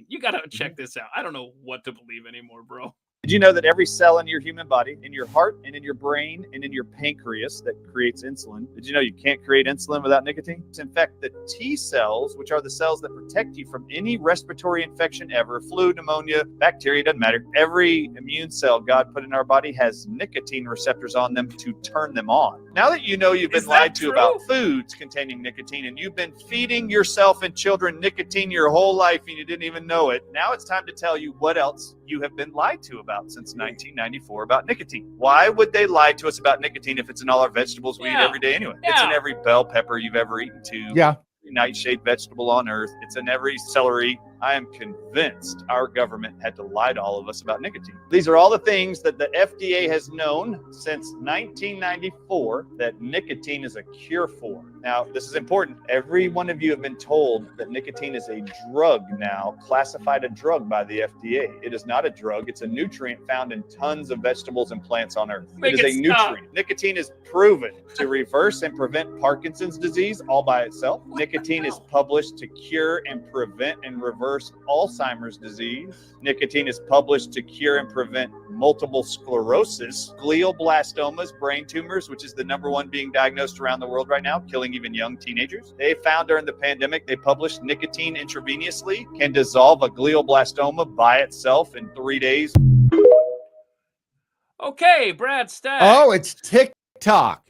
You got to check this out. I don't know what to believe anymore, bro. Did you know that every cell in your human body, in your heart and in your brain and in your pancreas that creates insulin, did you know you can't create insulin without nicotine? In fact, the T cells, which are the cells that protect you from any respiratory infection ever, flu, pneumonia, bacteria, doesn't matter. Every immune cell God put in our body has nicotine receptors on them to turn them on. Now that you know you've been lied to about foods containing nicotine and you've been feeding yourself and children nicotine your whole life and you didn't even know it, now it's time to tell you what else you have been lied to about since 1994 about nicotine. Why would they lie to us about nicotine if it's in all our vegetables we eat every day anyway? It's in every bell pepper you've ever eaten too. Yeah. Nightshade vegetable on earth. It's in every celery. I am convinced our government had to lie to all of us about nicotine. These are all the things that the FDA has known since 1994 that nicotine is a cure for. Now, this is important. Every one of you have been told that nicotine is a drug now, classified a drug by the FDA. It is not a drug. It's a nutrient found in tons of vegetables and plants on earth. It is a nutrient. Nicotine is proven to reverse and prevent Parkinson's disease all by itself. Nicotine is published to cure and prevent and reverse Alzheimer's disease. Nicotine is published to cure and prevent multiple sclerosis, glioblastomas, brain tumors, which is the #1 being diagnosed around the world right now, killing even young teenagers. They found during the pandemic, they published nicotine intravenously can dissolve a glioblastoma by itself in 3 days. Okay, Brad Stagg. Oh, it's TikTok.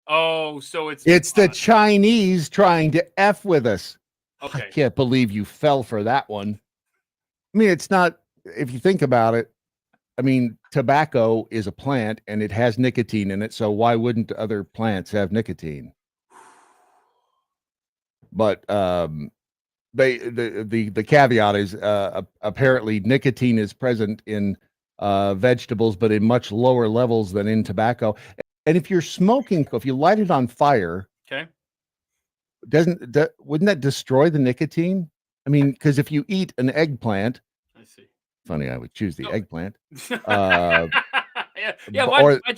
Oh, so it's the Chinese trying to F with us. Okay. I can't believe you fell for that one. I mean, it's not, if you think about it, I mean, tobacco is a plant and it has nicotine in it. So why wouldn't other plants have nicotine? But the caveat is apparently nicotine is present in vegetables, but in much lower levels than in tobacco. And if you're smoking, if you light it on fire, okay, wouldn't that destroy the nicotine? I mean, because if you eat an eggplant, I see. Funny, I would choose the eggplant. Why'd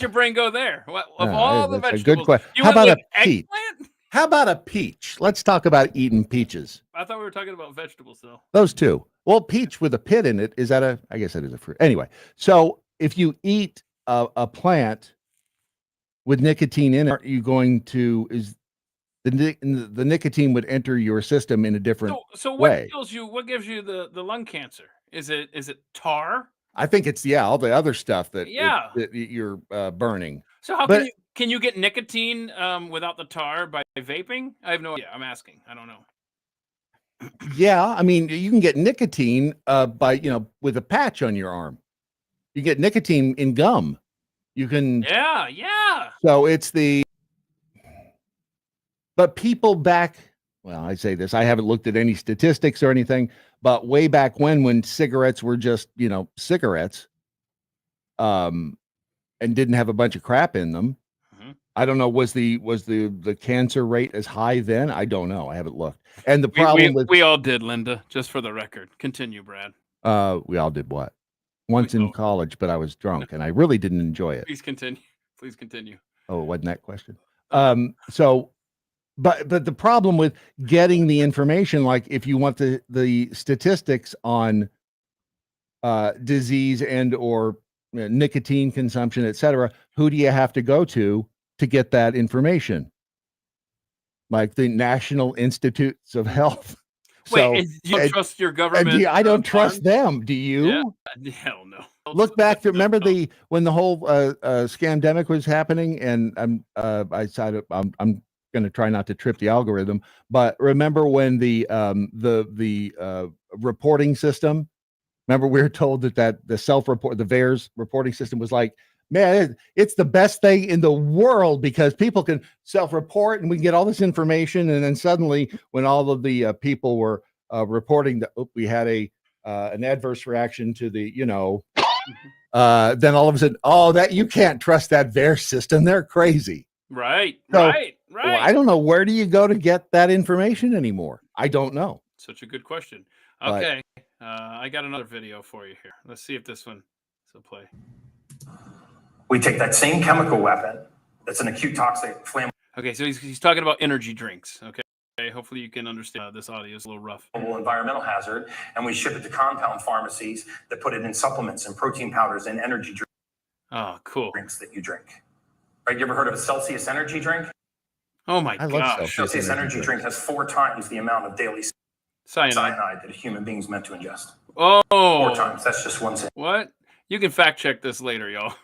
your brain go there? Of all the that's vegetables, a good question. you How went about with a peach? eggplant? How about a peach? Let's talk about eating peaches. I thought we were talking about vegetables, though. Those two. Well, peach with a pit in it, is that I guess that is a fruit. Anyway, so if you eat a plant with nicotine in it, are you going to, the nicotine would enter your system in a different So what way. kills you? What gives you the lung cancer? Is it tar? I think it's all the other stuff that that you're burning. So how can you get nicotine without the tar by vaping? I have no idea. I'm asking. I don't know. Yeah, I mean, you can get nicotine by with a patch on your arm. You get nicotine in gum. You can. Yeah. So it's but people back. Well, I say this. I haven't looked at any statistics or anything, but way back when cigarettes were just cigarettes, and didn't have a bunch of crap in them. I don't know. Was the cancer rate as high then? I don't know. I haven't looked. And the problem we all did, Linda. Just for the record, continue, Brad. We all did what? Once in college, but I was drunk and I really didn't enjoy it. Please continue. Please continue. Oh, wasn't that question? So, but the problem with getting the information, like if you want the statistics on disease and or nicotine consumption, etc., who do you have to go to get that information? like the National Institutes of Health. Wait, do you trust your government? I don't trust them. Do you? Yeah. Hell no. Look back to remember when the whole scamdemic was happening, and I'm going to try not to trip the algorithm, but remember when the reporting system. Remember, we were told that the self-report, the VAERS reporting system was like, man, it's the best thing in the world because people can self-report and we can get all this information. And then suddenly, when all of the people were reporting that we had an adverse reaction to the, then all of a sudden, that you can't trust that VAERS system. They're crazy. Right. Well, I don't know. Where do you go to get that information anymore? I don't know. Such a good question. Okay. I got another video for you here. Let's see if this one will play. We take that same chemical weapon that's an acute toxic flame. Okay, so he's talking about energy drinks. Okay, hopefully you can understand. This audio is a little rough. Environmental hazard, and we ship it to compound pharmacies that put it in supplements and protein powders and energy drinks. Oh, cool. Drinks that you drink. Right? You ever heard of a Celsius energy drink? Oh my gosh. Celsius energy drink has 4 times the amount of daily cyanide that a human being's meant to ingest. Oh, 4 times. That's just one thing. What? You can fact check this later, y'all.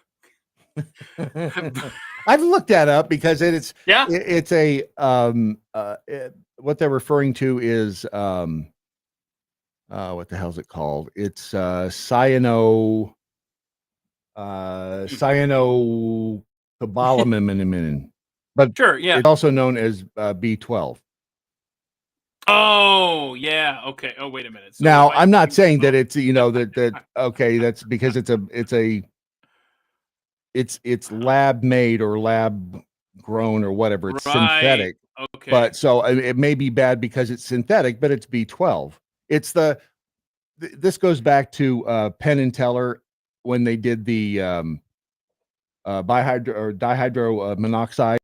I've looked that up because it's a what they're referring to is what the hell is it called? It's cyanocobalamin, but sure, yeah, it's also known as B12. Oh yeah, okay. Oh wait a minute. So now I'm not saying that it's that okay. That's because it's lab made or lab grown or whatever. It's synthetic. Okay. But so it may be bad because it's synthetic, but it's B12. It's this goes back to Penn and Teller when they did the dihydro monoxide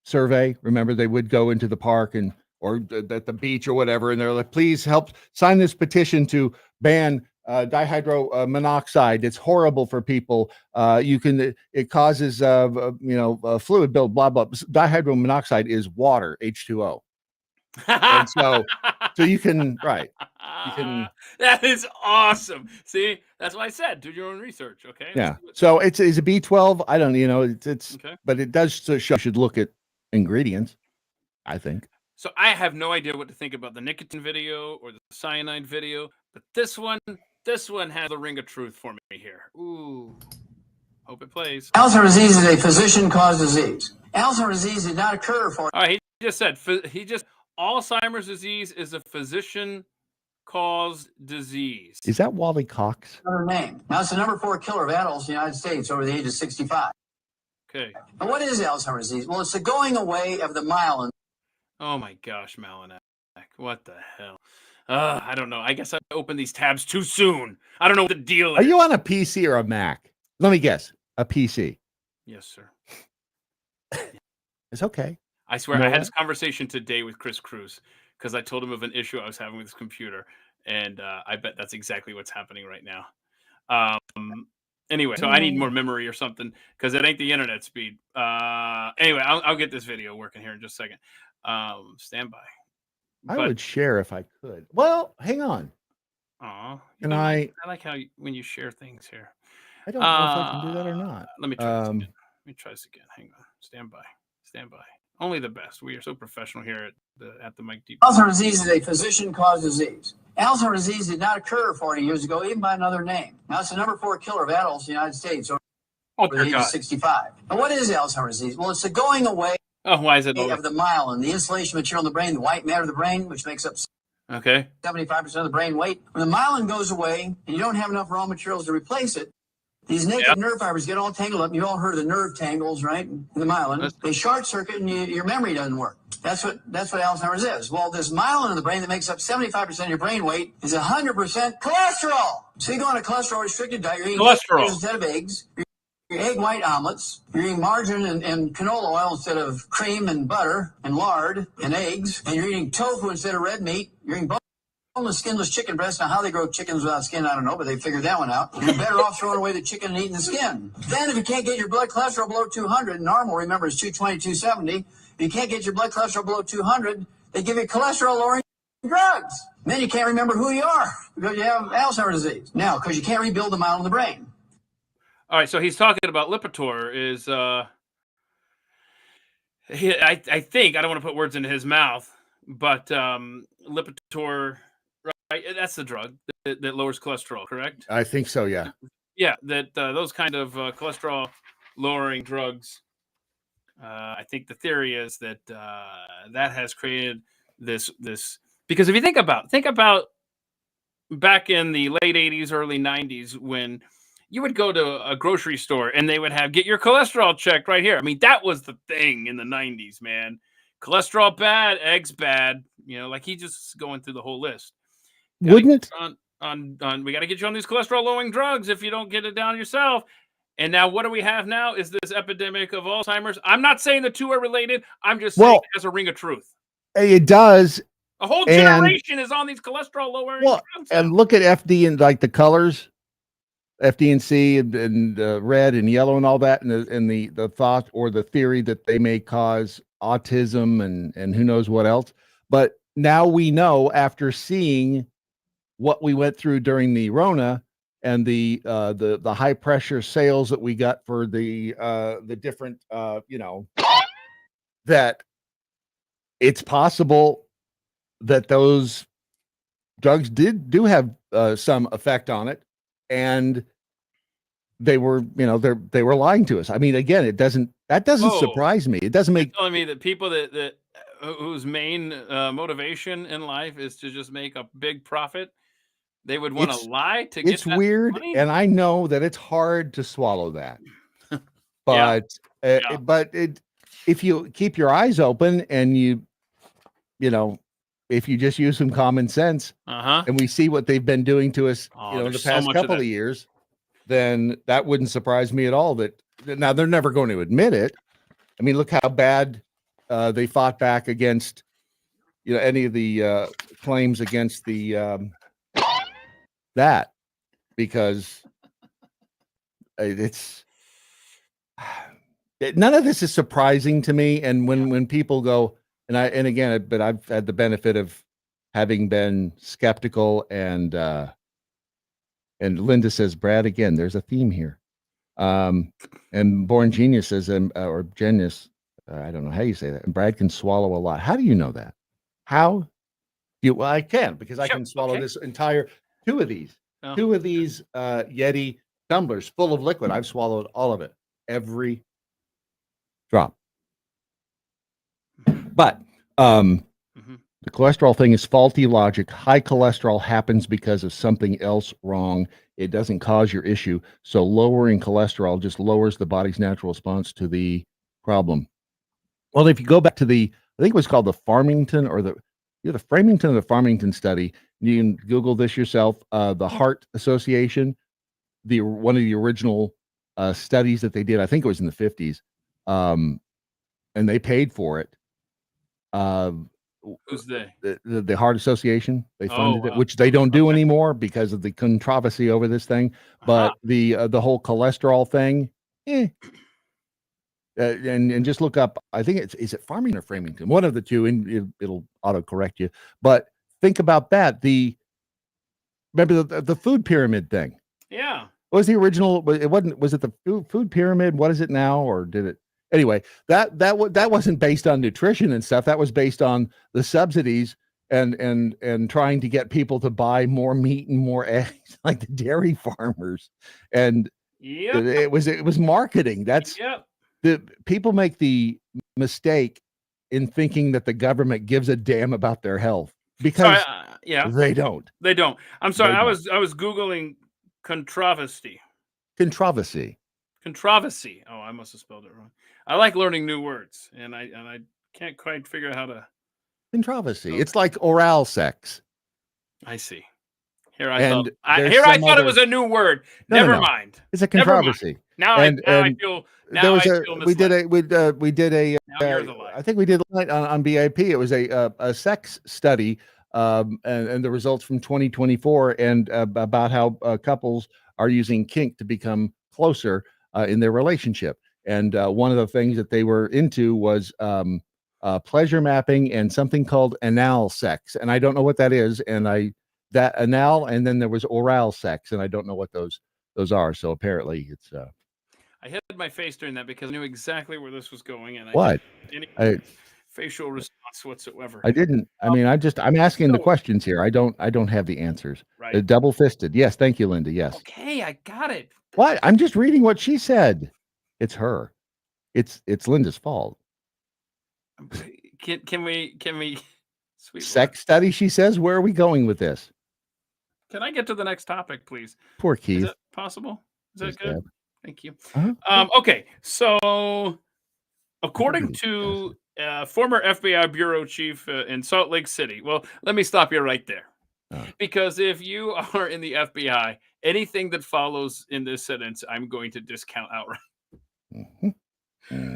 survey. Remember, they would go into the park or at the beach or whatever, and they're like, please help sign this petition to ban dihydro monoxide. It's horrible for people. It causes fluid build, blah blah. Dihydro monoxide is water, H2O. And so you can that is awesome. See, that's why I said do your own research. Okay. Yeah. So is a B12. I don't. It's okay. But it does show you should look at ingredients, I think. So I have no idea what to think about the nicotine video or the cyanide video, but this one has a ring of truth for me here. Ooh. Hope it plays. Alzheimer's disease is a physician-caused disease. Alzheimer's disease did not occur for... All right, he just said, Alzheimer's disease is a physician-caused disease. Is that Wally Cox? Another name. Now, it's the number 4 killer of adults in the United States over the age of 65. Okay. And what is Alzheimer's disease? Well, it's the going away of the myelin. Oh my gosh, Malinak. What the hell? I don't know. I guess I opened these tabs too soon. I don't know what the deal is. Are you on a PC or a Mac? Let me guess. A PC. Yes, sir. It's okay. I swear, I had this conversation today with Chris Cruz because I told him of an issue I was having with his computer, and I bet that's exactly what's happening right now. Anyway, so I need more memory or something because it ain't the internet speed. Anyway, I'll get this video working here in just a second. Stand by. I would share if I could. Well, hang on. Aw. I like how when you share things here. I don't know if I can do that or not. Let me try this again. Let me try this again. Hang on. Stand by. Stand by. Only the best. We are so professional here at the Mike Deep. Alzheimer's disease is a physician-caused disease. Alzheimer's disease did not occur 40 years ago, even by another name. Now, it's the number 4 killer of adults in the United States over the age of 65. And what is Alzheimer's disease? Well, it's the going away why is it of the myelin, the insulation material in the brain, the white matter of the brain, which makes up 75% of the brain weight. When the myelin goes away and you don't have enough raw materials to replace it, these naked nerve fibers get all tangled up. You've all heard of the nerve tangles, right? In the myelin. They short circuit and your memory doesn't work. That's what Alzheimer's is. Well, this myelin in the brain that makes up 75% of your brain weight is 100% cholesterol. So you go on a cholesterol restricted diet, you're eating cholesterol instead of eggs. You're egg white omelets. You're eating margarine and canola oil instead of cream and butter and lard and eggs. And you're eating tofu instead of red meat. You're eating boneless, skinless chicken breasts. Now, how they grow chickens without skin, I don't know, but they figured that one out. You're better off throwing away the chicken and eating the skin. Then, if you can't get your blood cholesterol below 200, normal, remember, is 220, 270, If you can't get your blood cholesterol below 200, they give you cholesterol-lowering drugs. Then you can't remember who you are because you have Alzheimer's disease. Now, because you can't rebuild the myelin in the brain. All right, so he's talking about Lipitor is I think, I don't want to put words into his mouth, but Lipitor, right? That's the drug that lowers cholesterol, correct? I think so, yeah. Yeah, that those kind of cholesterol lowering drugs. I think the theory is that that has created this because if you think about back in the late 80s, early 90s, when you would go to a grocery store and they would have get your cholesterol checked right here. I mean, that was the thing in the 90s, man. Cholesterol bad, eggs bad. You know, like he just going through the whole list. Wouldn't on we got to get you on these cholesterol lowering drugs if you don't get it down yourself. And now what do we have now is this epidemic of Alzheimer's. I'm not saying the two are related. I'm just saying it has a ring of truth. It does. A whole generation is on these cholesterol lowering drugs. And look at FD and like the colors. FD&C and red and yellow and all that, and the thought or the theory that they may cause autism and who knows what else. But now we know, after seeing what we went through during the Rona and the high pressure sales that we got for the different that it's possible that those drugs do have some effect on it. And they were, they were lying to us. I mean, again, that doesn't surprise me. It doesn't make. You're telling me that people that whose main motivation in life is to just make a big profit, they would want to lie to get. It's weird, money? And I know that it's hard to swallow that. But if you keep your eyes open and if you just use some common sense, and we see what they've been doing to us, in the past couple of years, then that wouldn't surprise me at all. That now they're never going to admit it. I mean, look how bad they fought back against, any of the claims against the that, because it's none of this is surprising to me. And when people go. And again, but I've had the benefit of having been skeptical, and Linda says, Brad, again, there's a theme here. And Born Genius says, or Genius, I don't know how you say that. And Brad can swallow a lot. How do you know that? How? Well, I can, because I can swallow this entire two of these Yeti tumblers full of liquid. I've swallowed all of it, every drop. But the cholesterol thing is faulty logic. High cholesterol happens because of something else wrong. It doesn't cause your issue. So lowering cholesterol just lowers the body's natural response to the problem. Well, if you go back to I think it was called the Farmington or the Framington or the Farmington study. You can Google this yourself. The Heart Association, one of the original studies that they did, I think it was in the 50s, and they paid for it. Who's they? The Heart Association. They funded it, which they don't do anymore because of the controversy over this thing. But the whole cholesterol thing, and just look up. I think is it Farmington or Framington, one of the two, and it'll auto correct you. But think about that. Remember the food pyramid thing? Yeah. What was the original? It wasn't. Was it the food pyramid? What is it now, or did it? Anyway, that wasn't based on nutrition and stuff. That was based on the subsidies and trying to get people to buy more meat and more eggs, like the dairy farmers. And it was marketing. That's the people make the mistake in thinking that the government gives a damn about their health, because they don't. They don't. I'm sorry. I was Googling controversy. Controversy. Oh, I must have spelled it wrong. I like learning new words, and I can't quite figure out how to. Controversy. It's like oral sex. I see. I thought it was a new word. Never mind. It's a controversy. Now I feel. Now I feel misled. We did a. I think we did on BIP. It was a sex study, and the results from 2024, and about how couples are using kink to become closer in their relationship. And one of the things that they were into was pleasure mapping and something called anal sex, and I don't know what that is. And that anal, and then there was oral sex, and I don't know what those are. So apparently, it's. I hid my face during that because I knew exactly where this was going, and What? I didn't have any facial response whatsoever. I didn't. I mean, I'm asking the questions here. I don't have the answers. Right. Double fisted. Yes, thank you, Linda. Yes. Okay, I got it. What? I'm just reading what she said. It's her. It's Linda's fault. Can we sweet Sex study, she says. Where are we going with this? Can I get to the next topic, please? Poor Keith. Is that possible? Is that good? Deb. Thank you. Uh-huh. Okay, so according to former FBI bureau chief in Salt Lake City, well, let me stop you right there. Because if you are in the FBI, anything that follows in this sentence, I'm going to discount outright.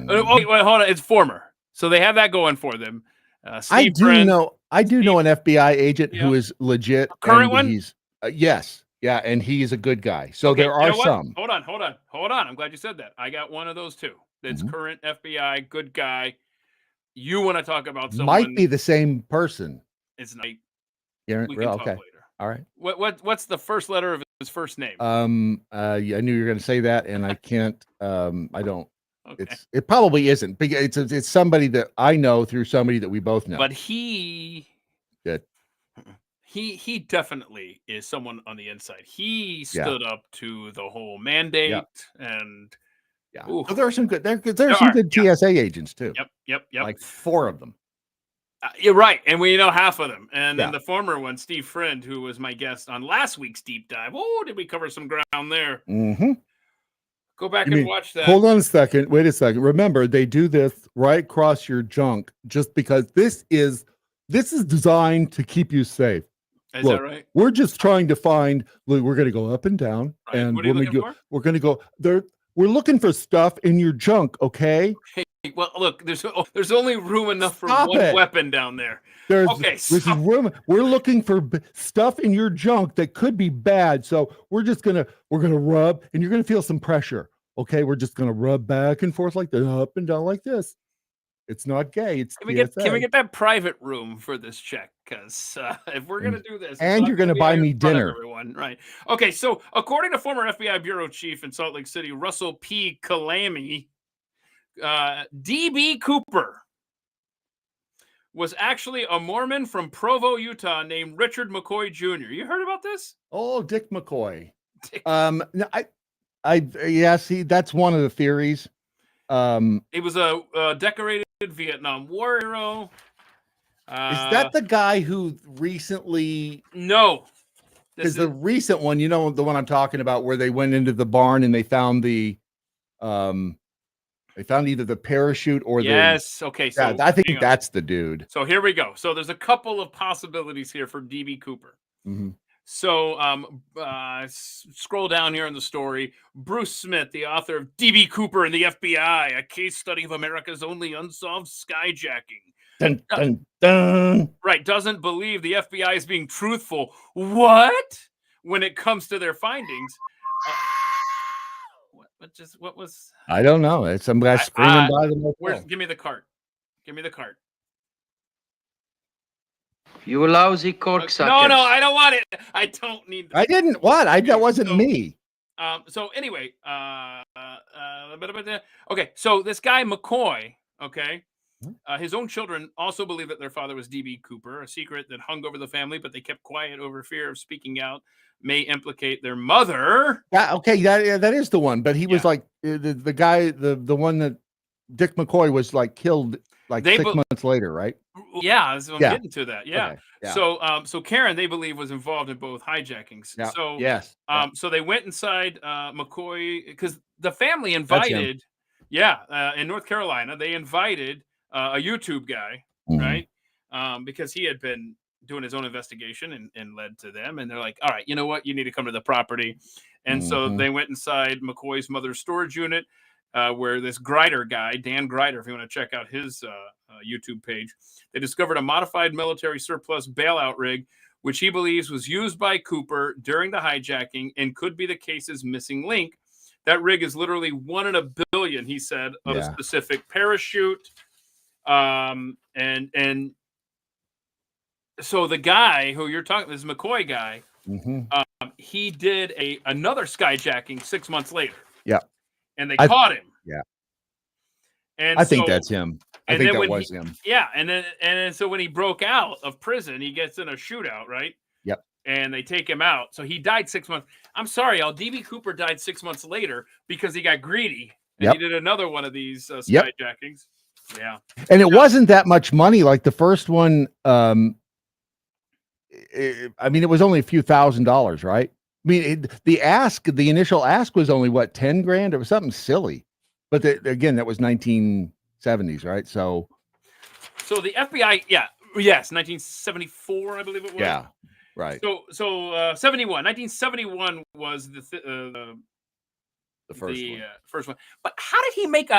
Oh, wait, hold on. It's former. So they have that going for them. I do know an FBI agent who is legit. Current one? He's yes. Yeah, and he's a good guy. So there are some. Hold on. I'm glad you said that. I got one of those too. That's current FBI, good guy. You want to talk about someone? Might be the same person. It's not. Yeah, we can talk okay. later. All right. What's the first letter of his first name? I knew you were going to say that, and I can't. I don't. Okay. It probably isn't. It's somebody that I know through somebody that we both know. But he definitely is someone on the inside. He stood up to the whole mandate and so there are some good. There's some good TSA agents too. Yep. Like 4 of them. You're right, and we know half of them. And then the former one, Steve Friend, who was my guest on last week's deep dive. Oh, did we cover some ground there? Mm-hmm. Go back and watch that. Hold on a second. Wait a second. Remember, they do this right across your junk just because this is designed to keep you safe. Is that right? We're just trying to find. We're going to go up and down, and what are you looking for? we're going to go there. We're looking for stuff in your junk. Okay. Hey, well, look, there's only room enough for one weapon down there. There's room. We're looking for stuff in your junk that could be bad. So we're gonna rub, and you're gonna feel some pressure. Okay, we're just gonna rub back and forth like this, up and down like this. It's not gay. It's can we get that private room for this check? Because if we're gonna do this, and you're gonna buy me dinner, everyone, right? Okay, so according to former FBI bureau chief in Salt Lake City, Russell P. Kalami, D.B. Cooper was actually a Mormon from Provo, Utah, named Richard McCoy Jr. You heard about this? Oh, Dick McCoy. See, that's one of the theories. He was a decorated Vietnam war hero. Is that the guy who recently? No, because the recent one, you know, the one I'm talking about, where they went into the barn and they found the, they found either the parachute or okay. So I think that's the dude. So here we go. So there's a couple of possibilities here for DB Cooper. Mm-hmm. So scroll down here in the story. Bruce Smith, the author of DB Cooper and the FBI, a case study of America's only unsolved skyjacking. Dun, dun, dun. Right, doesn't believe the FBI is being truthful. What? When it comes to their findings. What was? I don't know. It's some guy screaming by the. Give me the cart. Give me the cart. You lousy corksuckers. No, I don't want it. I don't need. I didn't. What? That wasn't me. So anyway, okay. So this guy McCoy, okay, his own children also believe that their father was D.B. Cooper, a secret that hung over the family, but they kept quiet over fear of speaking out may implicate their mother. Yeah. Okay. That is the one. But he was like the guy, the one that Dick McCoy was like killed like 6 months later, right? Yeah, so I'm getting to that. Yeah. Okay. Yeah. So Karen, they believe, was involved in both hijackings. Yeah. So so they went inside McCoy because the family invited, in North Carolina, they invited a YouTube guy, right? Because he had been doing his own investigation and led to them, and they're like, all right, you know what, you need to come to the property. And so they went inside McCoy's mother's storage unit, where this Grider guy, Dan Grider, if you want to check out his YouTube page, they discovered a modified military surplus bailout rig, which he believes was used by Cooper during the hijacking and could be the case's missing link. That rig is literally 1 in a billion, he said, of a specific parachute. And so the guy who you're talking, this McCoy guy, he did another skyjacking 6 months later. Yeah. And they caught him. Yeah. And I think that's him. I think that was him. Yeah. And then so when he broke out of prison, he gets in a shootout, right? Yep. And they take him out. So he died 6 months. I'm sorry, y'all. DB Cooper died 6 months later because he got greedy. And he did another one of these skyjackings. Yeah. And it wasn't that much money like the first one. I mean, it was only a few $1,000s, right? I mean, the initial ask was only what, 10 grand? It was something silly. But again, that was 1970s, right? So the FBI, yes, 1974, I believe it was. Yeah, right. So 71, 1971 was the first one. But how did he make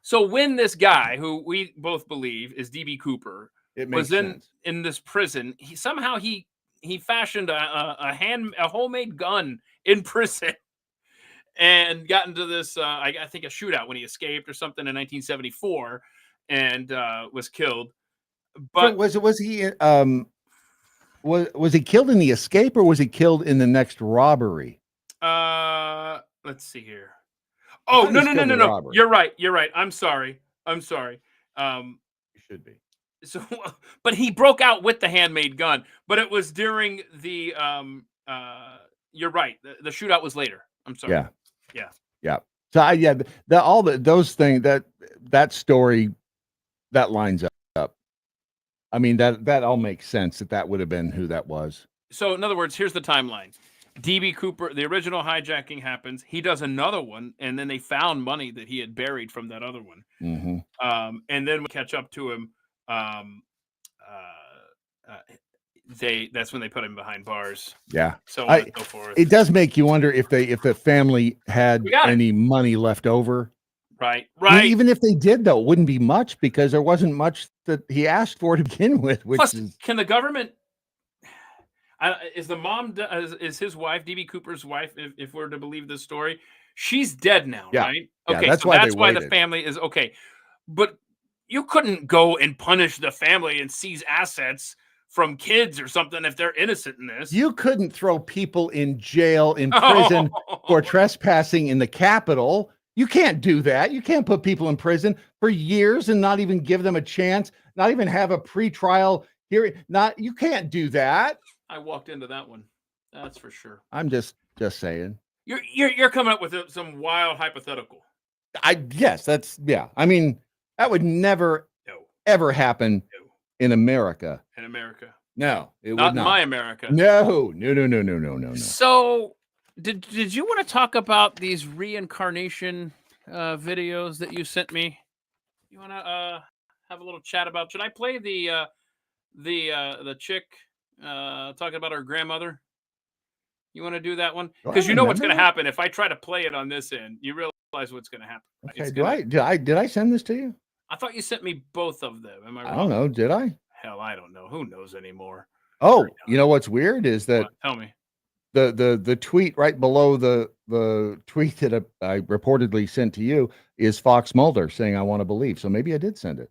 so when this guy, who we both believe is DB Cooper, was in this prison, he fashioned a homemade gun in prison and got into this I think a shootout when he escaped or something in 1974 and was killed. But was he killed in the escape or was he killed in the next robbery? Let's see here. Oh, no. You're right. I'm sorry. You should be. So, but he broke out with the handmade gun, but it was during the you're right. The shootout was later. I'm sorry. Yeah. So those things, that story, that lines up. I mean, that all makes sense that would have been who that was. So in other words, here's the timeline. DB Cooper, the original hijacking happens. He does another one, and then they found money that he had buried from that other one. And then we catch up to him. That's when they put him behind bars. Yeah. So on and so forth. It does make you wonder if the family had any money left over. Right. I mean, even if they did, though, it wouldn't be much because there wasn't much that he asked for to begin with. Plus, can the government? Is the mom? Is his wife, DB Cooper's wife? If we're to believe this story, she's dead now, right? Okay, that's why the family is okay. But you couldn't go and punish the family and seize assets from kids or something if they're innocent in this. You couldn't throw people in jail, in prison for trespassing in the Capitol. You can't do that. You can't put people in prison for years and not even give them a chance, not even have a pretrial hearing. You can't do that. I walked into that one. That's for sure. I'm just saying. You're coming up with some wild hypothetical. I mean, that would never ever happen in America. In America. No, it not would not. In my America. No. So did you want to talk about these reincarnation videos that you sent me? You want to have a little chat about? Should I play the chick talking about her grandmother? You want to do that one? Because you know what's going to happen if I try to play it on this end. You realize what's going to happen. Okay. Did I send this to you? I thought you sent me both of them. Am I wrong? I don't know. Did I? Hell, I don't know. Who knows anymore? Oh, you know what's weird is that tell me the tweet right below the tweet that I reportedly sent to you is Fox Mulder saying I want to believe. So maybe I did send it.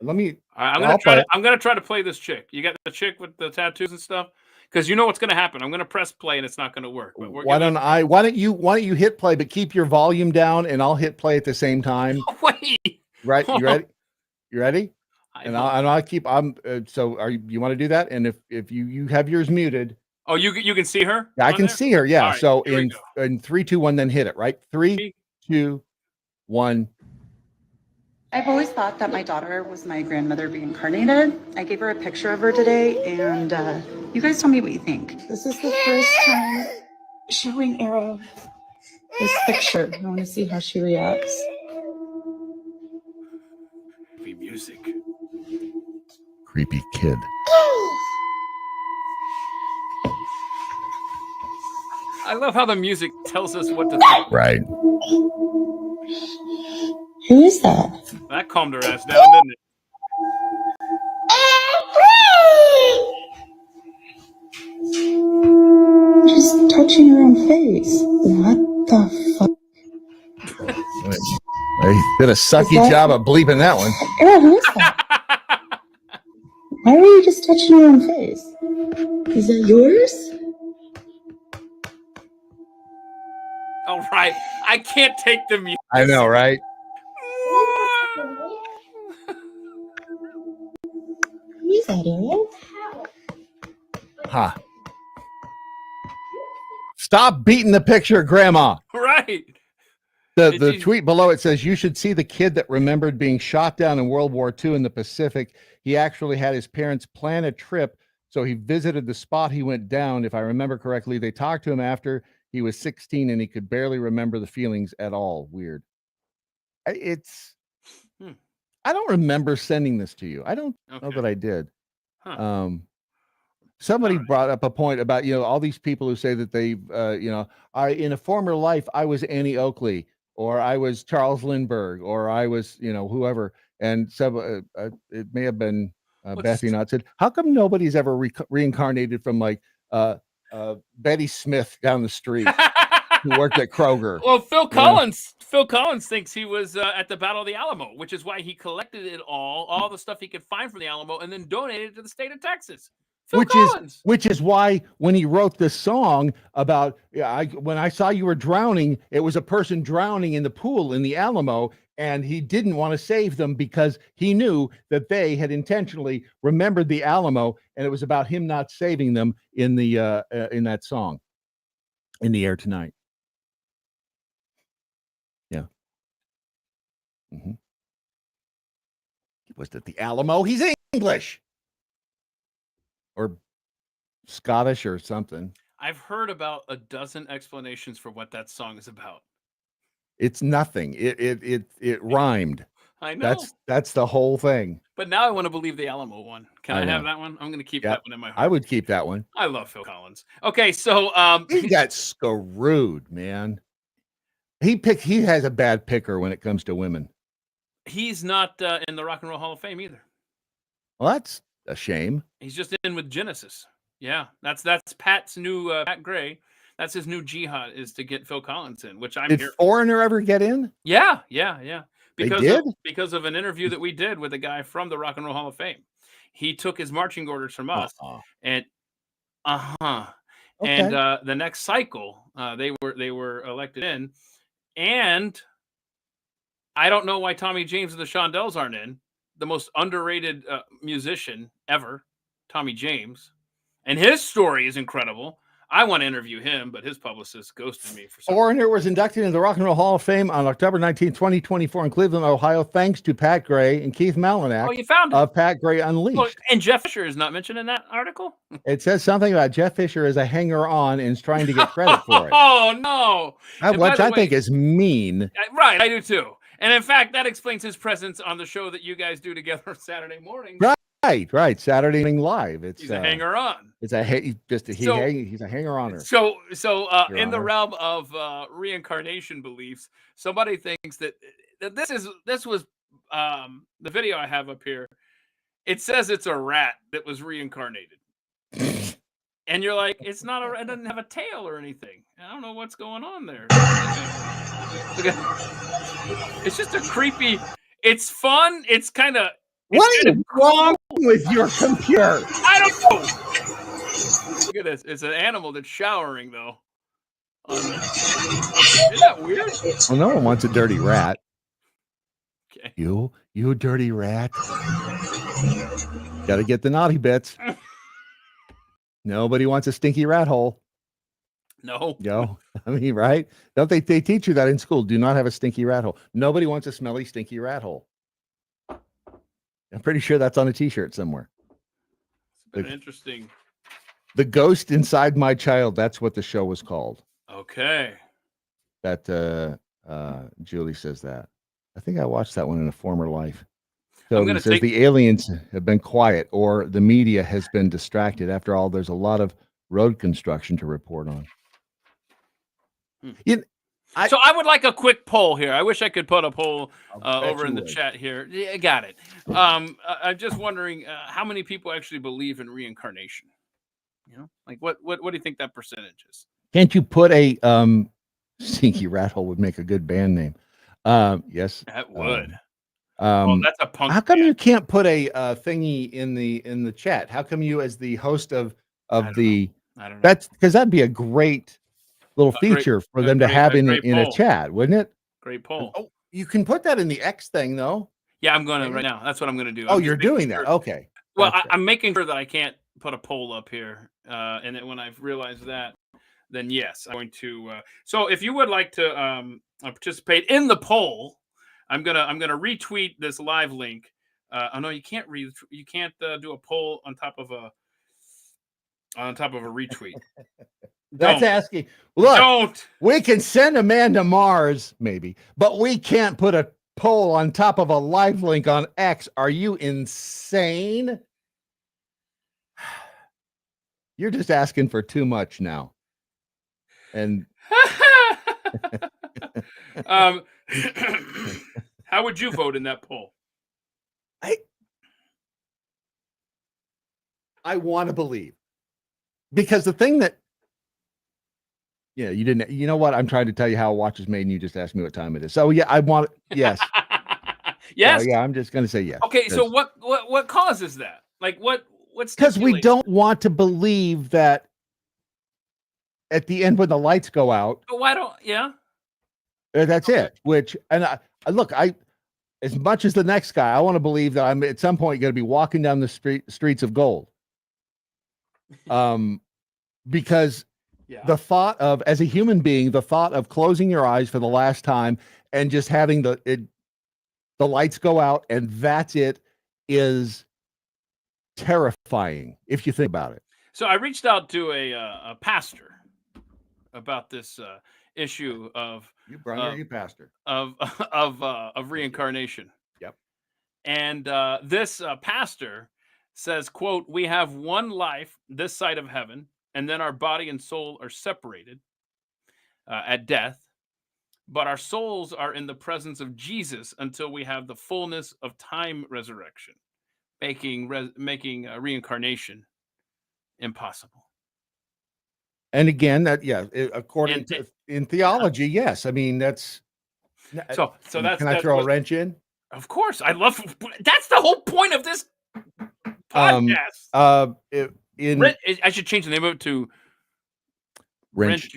Let me. I'm gonna try to play this chick. You got the chick with the tattoos and stuff. Because you know what's going to happen. I'm going to press play and it's not going to work. But why don't you hit play, but keep your volume down, and I'll hit play at the same time. Wait. Right? You ready? You ready? I'll keep. So you want to do that? And if you have yours muted. Oh, you can see her. Yeah, I can see her. Yeah. Right, so in 3, 2, 1, then hit it. Right. 3, 2, 1. I've always thought that my daughter was my grandmother reincarnated. I gave her a picture of her today, and you guys tell me what you think. This is the first time showing Arrow this picture. I want to see how she reacts. Creepy music. Creepy kid. I love how the music tells us what to think. Right. Who is that? That calmed her ass down, didn't it? She's touching her own face. What the fuck? Did a sucky job of bleeping that one. Ew, who is that? Why are you just touching your own face? Is that yours? All right. I can't take the music. I know, right? Who's that, Ariel? Huh. Stop beating the picture, Grandma. Right. The tweet below it says, you should see the kid that remembered being shot down in World War II in the Pacific. He actually had his parents plan a trip, so he visited the spot he went down. If I remember correctly, they talked to him after he was 16 and he could barely remember the feelings at all. Weird. It's, I don't remember sending this to you. I don't know that I did. Huh. Somebody brought up a point about, all these people who say that they, in a former life, I was Annie Oakley, or I was Charles Lindbergh, or I was, whoever. And so it may have been Bethy Knott said, how come nobody's ever reincarnated from like Betty Smith down the street who worked at Kroger? Well, Phil Collins thinks he was at the Battle of the Alamo, which is why he collected it all the stuff he could find from the Alamo, and then donated it to the state of Texas. Which is why when he wrote this song about when I saw you were drowning, it was a person drowning in the pool in the Alamo, and he didn't want to save them because he knew that they had intentionally remembered the Alamo, and it was about him not saving them in the in that song, In the Air Tonight. Yeah. Mm-hmm. Was it the Alamo? He's English. Or Scottish or something. I've heard about a dozen explanations for what that song is about. It's nothing. It rhymed. I know. That's the whole thing. But now I want to believe the Alamo one. Can I have that one? I'm going to keep that one in my heart. I would keep that one. I love Phil Collins. Okay, so he got screwed, man. He has a bad picker when it comes to women. He's not in the Rock and Roll Hall of Fame either. Well, that's a shame. He's just in with Genesis. Yeah, that's Pat's new Pat Gray. That's his new jihad, is to get Phil Collins in, which I'm Did here. Foreigner ever get in? Yeah. Because of an interview that we did with a guy from the Rock and Roll Hall of Fame. He took his marching orders from us, and and the next cycle they were elected in, and I don't know why Tommy James and the Shondells aren't in. The most underrated musician ever, Tommy James, and his story is incredible. I want to interview him, but his publicist ghosted me for some Foreigner was inducted into the Rock and Roll Hall of Fame on October 19, 2024 in Cleveland, Ohio, thanks to Pat Gray and Keith Malinak. Oh, you found it. Of Pat Gray Unleashed. Well, and Jeff Fisher is not mentioned in that article? It says something about Jeff Fisher as a hanger-on and is trying to get credit for it. Oh, no. Which I think is mean. Right, I do too. And in fact, that explains his presence on the show that you guys do together Saturday morning. Right. Saturday Morning Live. He's a hanger-on. It's he's a hanger-oner. So in the realm of reincarnation beliefs, somebody thinks that this was the video I have up here. It says it's a rat that was reincarnated. And you're like, it doesn't have a tail or anything. I don't know what's going on there. It's just a creepy. It's fun. It's kind of. What is wrong with your computer? I don't know. Look at this. It's an animal that's showering, though. Isn't that weird? Well, no one wants a dirty rat. Okay. You dirty rat. Got to get the naughty bits. Nobody wants a stinky rat hole. No. I mean, right? Don't they teach you that in school? Do not have a stinky rat hole. Nobody wants a smelly, stinky rat hole. I'm pretty sure that's on a t-shirt somewhere. It's been interesting. The Ghost Inside My Child. That's what the show was called. Okay. That Julie says that. I think I watched that one in a former life. So it says the aliens have been quiet, or the media has been distracted. After all, there's a lot of road construction to report on. So I would like a quick poll here. I wish I could put a poll over in the chat here. Yeah, got it. I'm just wondering how many people actually believe in reincarnation. Like what do you think that percentage is? Can't you put a stinky rat hole would make a good band name? Yes. That would. Well, that's a punk. How come you can't put a thingy in the chat? How come you, as the host of the, I don't know. that's because that'd be a great little feature for them to have in a chat, wouldn't it? Great poll. Oh, you can put that in the X thing though. Yeah, I'm going to right now. That's what I'm going to do. Oh, I'm you're just making doing sure. that. Okay. Well, Gotcha. I'm making sure that I can't put a poll up here. And then when I've realized that, then yes, I'm going to. So if you would like to participate in the poll, I'm gonna retweet this live link. Oh no, you can't do a poll on top of a retweet. That's asking. Look, we can send a man to Mars, maybe, but we can't put a poll on top of a live link on X. Are you insane? You're just asking for too much now. And how would you vote in that poll? I want to believe, because the thing that, yeah, you didn't, you know what? I'm trying to tell you how a watch is made, and you just asked me what time it is. So yeah, I want, yes. Yes. Yeah, I'm just going to say yes. Okay, so what causes that? Like what's because we don't want to believe that at the end when the lights go out. But why don't? Yeah. That's it. Which, and I look, as much as the next guy, I want to believe that I'm at some point going to be walking down the streets of gold. Because the thought of, as a human being, the thought of closing your eyes for the last time and just having the lights go out and that's it is terrifying if you think about it. So I reached out to a pastor about this issue of you pastor of reincarnation. Yep. And this pastor says, quote, "We have one life this side of heaven, and then our body and soul are separated at death. But our souls are in the presence of Jesus until we have the fullness of time resurrection, making reincarnation impossible." And again, that according to in theology, yes. I mean, that's so that's. Can I throw a wrench in? Of course, I love. That's the whole point of this podcast. I should change the name of it to wrench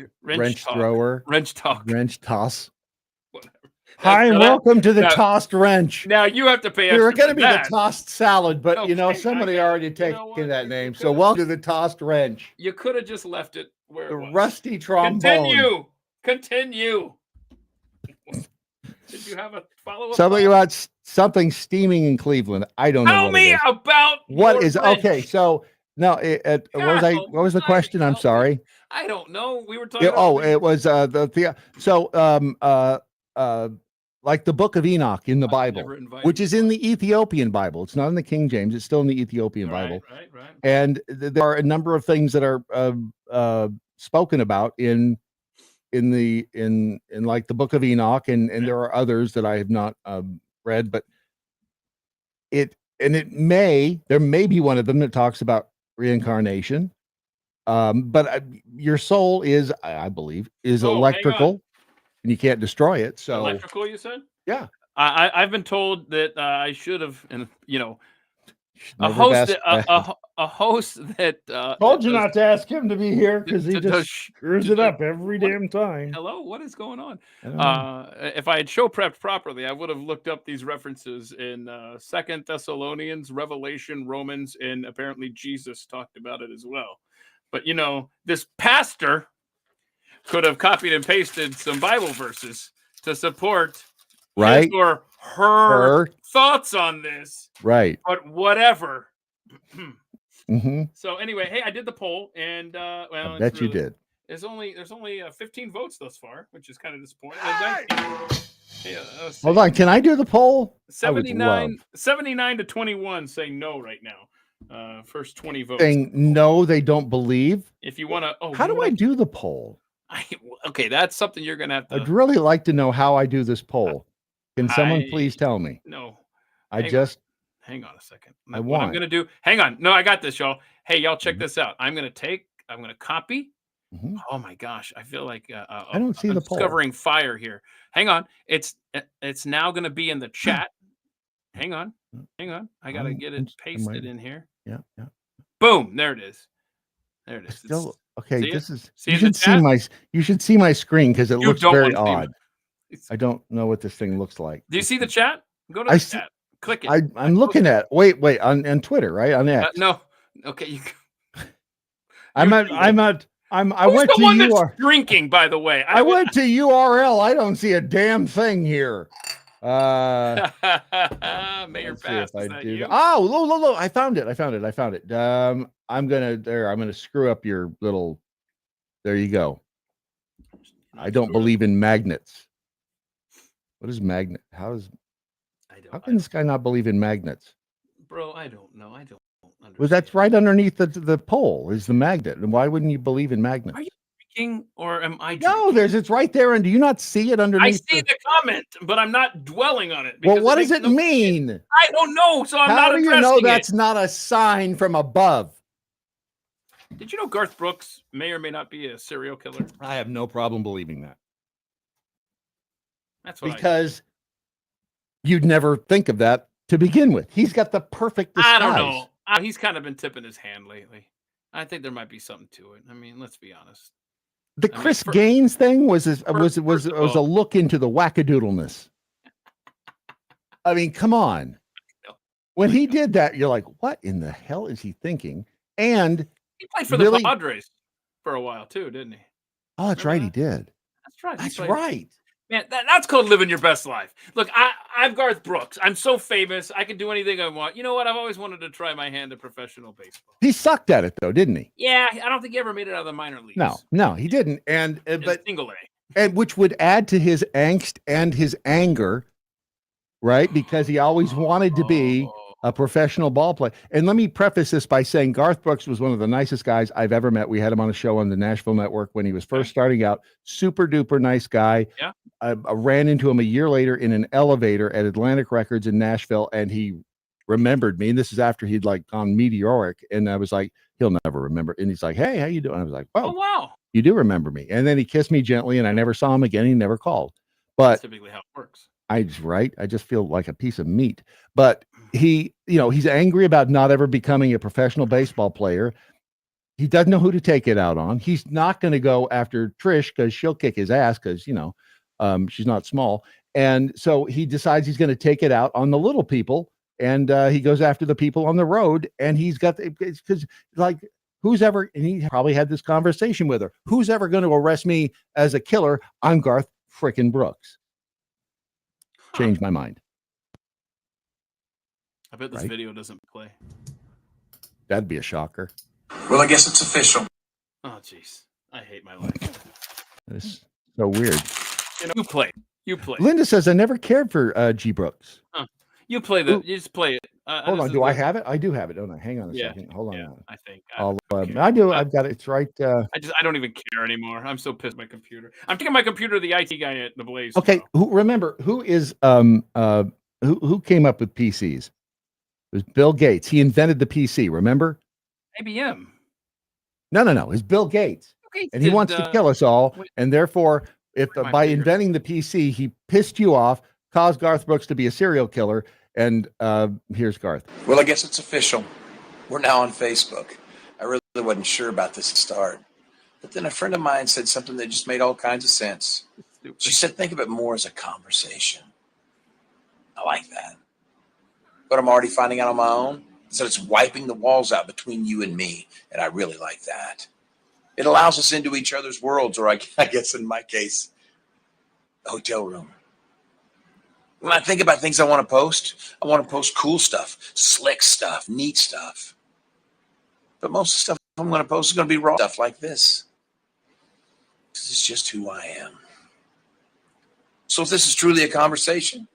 thrower, wrench talk, wrench toss. Hi, and welcome to the tossed wrench. Now you have to pay. We were going to be the tossed salad, but somebody already taken that name. So welcome to the tossed wrench. You could have just left it where it was. Rusty trombone. Continue. Did you have a follow-up? Somebody about something steaming in Cleveland. I don't know. Tell me about what is wrench. Okay. So no, what was the question? I'm sorry. I don't know. We were talking. It was like the Book of Enoch in the Bible, which is in the Ethiopian Bible. It's not in the King James. It's still in the Ethiopian Bible. Right. And there are a number of things that are spoken about in like the Book of Enoch, and there are others that I have not read, but there may be one of them that talks about reincarnation. But your soul is, I believe, is electrical. And you can't destroy it. So electrical, you said? Yeah. I've been told that I should have, and a host that told you not to ask him to be here because he just screws it up every damn time. Hello, what is going on? If I had show prepped properly, I would have looked up these references in 2 Thessalonians, Revelation, Romans, and apparently Jesus talked about it as well. But this pastor could have copied and pasted some Bible verses to support his or her thoughts on this. Right. But whatever. Mm-hmm. So anyway, hey, I did the poll, and I bet you did. There's only 15 votes thus far, which is kind of disappointing. Hold on, can I do the poll? 79 to 21 say no right now. First 20 votes saying no, they don't believe. If you want to, how do I do the poll? Okay, that's something you're gonna have to. I'd really like to know how I do this poll. Can someone please tell me? No, hang on a second. What I'm gonna do. Hang on. No, I got this, y'all. Hey, y'all, check this out. I'm gonna copy Oh my gosh, I feel like I don't see I'm the poll. discovering fire here. Hang on, it's now going to be in the chat. Hang on. I got to get it pasted in here. Yeah. Boom, there it is. There it is. Still okay. See This it? is See you it in the should see chat? you should see my screen because it You looks don't very wanna see odd. I don't know what this thing looks like. Do you see the chat? Go to I the see- chat. Click it. I'm looking at wait on Twitter, right? On X. No. Okay, you. I Who's went the to one that's URL. drinking, by the way? I went to URL. I don't see a damn thing here. May your Let's see pass. if Is I that do you? that. Oh, look, I found it. I'm gonna screw up your little. There you go. I don't believe in magnets. What is magnet? How can this guy not believe in magnets? Bro, I don't know. I don't understand. Well, that's right underneath the pole is the magnet. And why wouldn't you believe in magnets? Are you drinking or am I drinking? No, it's right there. And do you not see it I underneath? see the comment, but I'm not dwelling on it. Well, because what does it makes no mean? sense. I don't know, so I'm How not do addressing you know it. that's not a sign from above? Did you know Garth Brooks may or may not be a serial killer? I have no problem believing that. That's what Because you'd never think of that to begin with. He's got the perfect disguise. I don't know. He's kind of been tipping his hand lately. I think there might be something to it. I mean, let's be honest. The Chris Gaines thing was a look into the wackadoodleness. I mean, come on. When he did that, you're like, what in the hell is he thinking? And he played for the Padres for a while too, didn't he? Oh, that's right, he did. That's right. That's right. Man, that's called living your best life. Look, I'm Garth Brooks. I'm so famous. I can do anything I want. You know what? I've always wanted to try my hand at professional baseball. He sucked at it though, didn't he? Yeah, I don't think he ever made it out of the minor leagues. No, he didn't. And but single A. And which would add to his angst and his anger, right? Because he always wanted to be a professional ball player. And let me preface this by saying Garth Brooks was one of the nicest guys I've ever met. We had him on a show on the Nashville Network when he was first starting out. Super duper nice guy. Yeah. I ran into him a year later in an elevator at Atlantic Records in Nashville, and he remembered me. And this is after he'd like gone meteoric. And I was like, he'll never remember. And he's like, hey, how you doing? I was like, Oh, wow. you do remember me. And then he kissed me gently, and I never saw him again. He never called. But That's typically how it works. I just feel like a piece of meat. But he, he's angry about not ever becoming a professional baseball player. He doesn't know who to take it out on. He's not going to go after Trish because she'll kick his ass because, she's not small. And so he decides he's going to take it out on the little people. And he goes after the people on the road. And he's got, because like, and he probably had this conversation with her, who's ever going to arrest me as a killer? I'm Garth frickin' Brooks. Change my mind. I bet this video doesn't play. That'd be a shocker. Well, I guess it's official. Oh, jeez. I hate my life. It's so weird. You play. Linda says, I never cared for G. Brooks. Huh. You play the. You just play it. Hold on. Do I have it? I do have it, don't I? Hang on a second. Hold on. Yeah, I think. I do. I've got it. It's right. I don't even care anymore. I'm so pissed at my computer. I'm taking my computer to the IT guy at the Blaze. Okay. Remember who is who came up with PCs? It was Bill Gates. He invented the PC. Remember? IBM. No. It's Bill Gates, and he wants to kill us all. And therefore, if by inventing the PC, he pissed you off, caused Garth Brooks to be a serial killer. And here's Garth. Well, I guess it's official. We're now on Facebook. I really wasn't sure about this at the start. But then a friend of mine said something that just made all kinds of sense. She said, think of it more as a conversation. I like that. But I'm already finding out on my own. So it's wiping the walls out between you and me. And I really like that. It allows us into each other's worlds, or I guess in my case, the hotel room. When I think about things I want to post cool stuff, slick stuff, neat stuff. But most of the stuff I'm going to post is going to be raw stuff like this. This is just who I am. So if this is truly a conversation,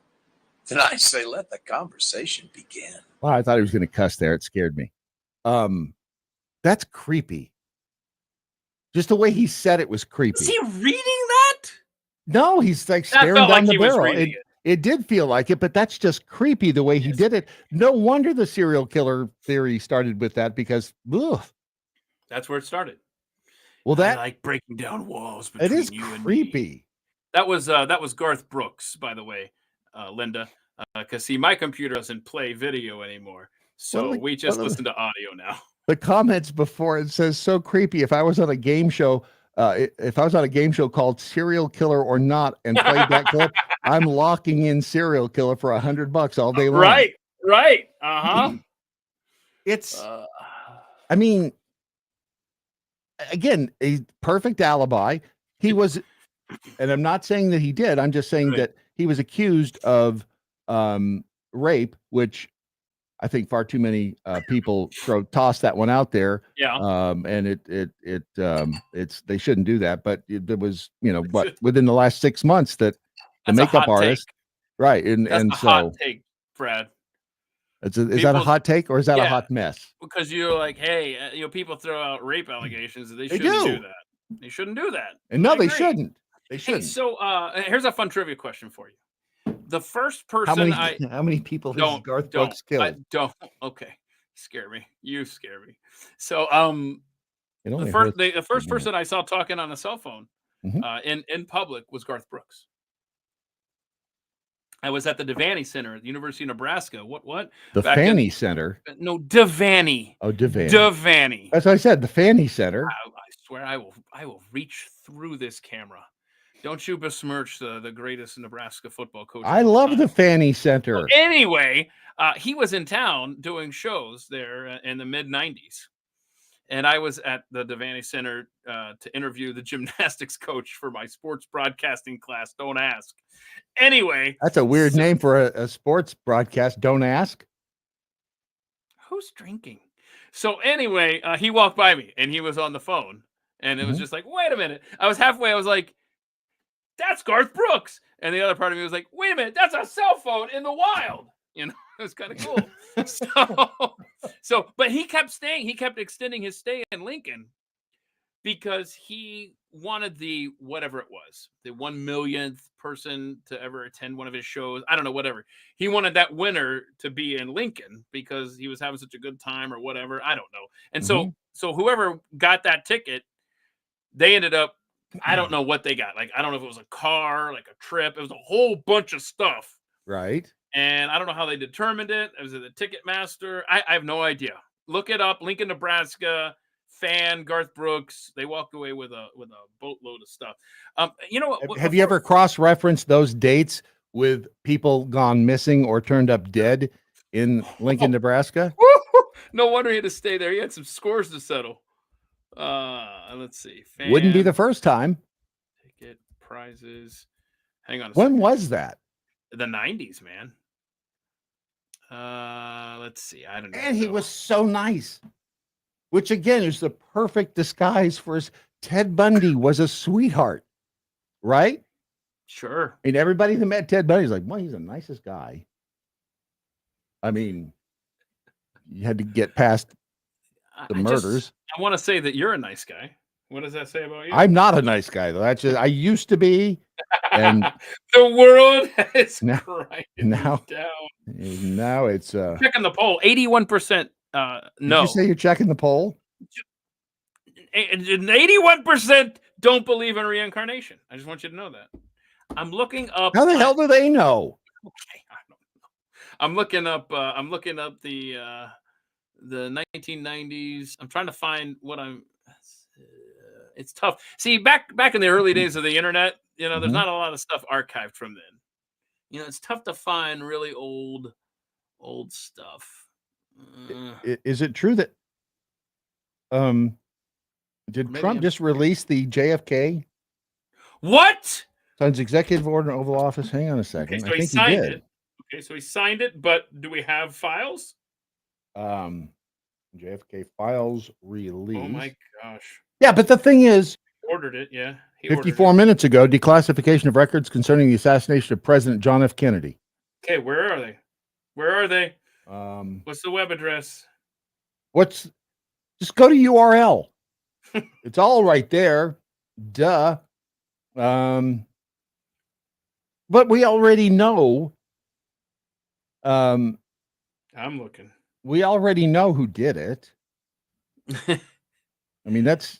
then I say let the conversation begin. Wow, I thought he was going to cuss there. It scared me. That's creepy. Just the way he said it was creepy. Is he reading that? No, he's like staring down the barrel. It did feel like it, but that's just creepy the way he did it. No wonder the serial killer theory started with that because, ugh. That's where it started. Well, I like breaking down walls it between is you and me. creepy. That was Garth Brooks, by the way, Linda. Because see, my computer doesn't play video anymore, so we just listen to audio now. The comments before it says so creepy. If I was on a game show, if I was on a game show called Serial Killer or Not and played that clip, I'm locking in Serial Killer for $100 all day long. Right. Uh-huh. It's, I mean, again, a perfect alibi. He was, and I'm not saying that he did. I'm just saying that he was accused of rape, which I think far too many people toss that one out there. Yeah. And it's they shouldn't do that. But there was, within the last 6 months that the That's a makeup hot artist, right? That's And a so hot take, Brad. is that a hot take or is that a hot mess? Because you're like, hey, people throw out rape allegations. They shouldn't do that. They shouldn't do that. And no, I they agree. shouldn't. They shouldn't. Hey, so here's a fun trivia question for you. The first person how many people has Garth Brooks killed? Okay, scare me. You scare me. So the first person I saw talking on a cell phone in public was Garth Brooks. I was at the Devaney Center at the University of Nebraska. What? The Fanny Center? No, Devaney. Oh, Devaney. Devaney. That's what I said. The Fanny Center. I swear I will reach through this camera. Don't you besmirch the greatest Nebraska football coach. I love the Fanny Center. Well, anyway, he was in town doing shows there in the mid-'90s. And I was at the Devaney Center to interview the gymnastics coach for my sports broadcasting class. Don't ask. Anyway. That's a weird name for a sports broadcast. Don't ask. Who's drinking? So anyway, he walked by me and he was on the phone. And it was just like, wait a minute. I was halfway. I was like, that's Garth Brooks. And the other part of me was like, wait a minute, that's a cell phone in the wild. It was kind of cool. But he kept staying. He kept extending his stay in Lincoln because he wanted the whatever it was, the 1 millionth person to ever attend one of his shows. I don't know, whatever. He wanted that winner to be in Lincoln because he was having such a good time or whatever. I don't know. And so whoever got that ticket, they ended up, I don't know what they got. Like, I don't know if it was a car, like a trip. It was a whole bunch of stuff. Right. And I don't know how they determined it. Was it the Ticketmaster? I have no idea. Look it up. Lincoln, Nebraska, fan, Garth Brooks. They walked away with a boatload of stuff. You know what? Have you ever cross-referenced those dates with people gone missing or turned up dead in Lincoln, Nebraska? No wonder he had to stay there. He had some scores to settle. Let's see. Fan, Wouldn't be the first time. Ticket prizes. Hang on. When was that? The 90s, man. Let's see. I don't know. And he was so nice, which again is the perfect disguise for his. Ted Bundy was a sweetheart, right? Sure. I mean, everybody that met Ted Bundy is like, well, he's the nicest guy. I mean, you had to get past the murders. I want to say that you're a nice guy. What does that say about you? I'm not a nice guy, though. That's just, I used to be. And the world has now it's checking the poll. 81% no. Did you say you're checking the poll? 81% don't believe in reincarnation. I just want you to know that. I'm looking up. How the hell do they know? Okay, I don't know. I'm looking up the 1990s. I'm trying to find what I'm. It's tough. See, back in the early days of the internet, there's not a lot of stuff archived from then. It's tough to find really old stuff. Is it true that did Trump just release the JFK? What? Son's executive order in Oval Office. Hang on a second. Okay, so he signed it. Okay, so he signed it, but do we have files? JFK files release. Oh my gosh. Yeah, but the thing is, ordered it. Yeah. 54 minutes ago, declassification of records concerning the assassination of President John F. Kennedy. Okay, where are they? Where are they? What's the web address? Just go to URL. It's all right there. Duh. But we already know. I'm looking. We already know who did it. I mean, that's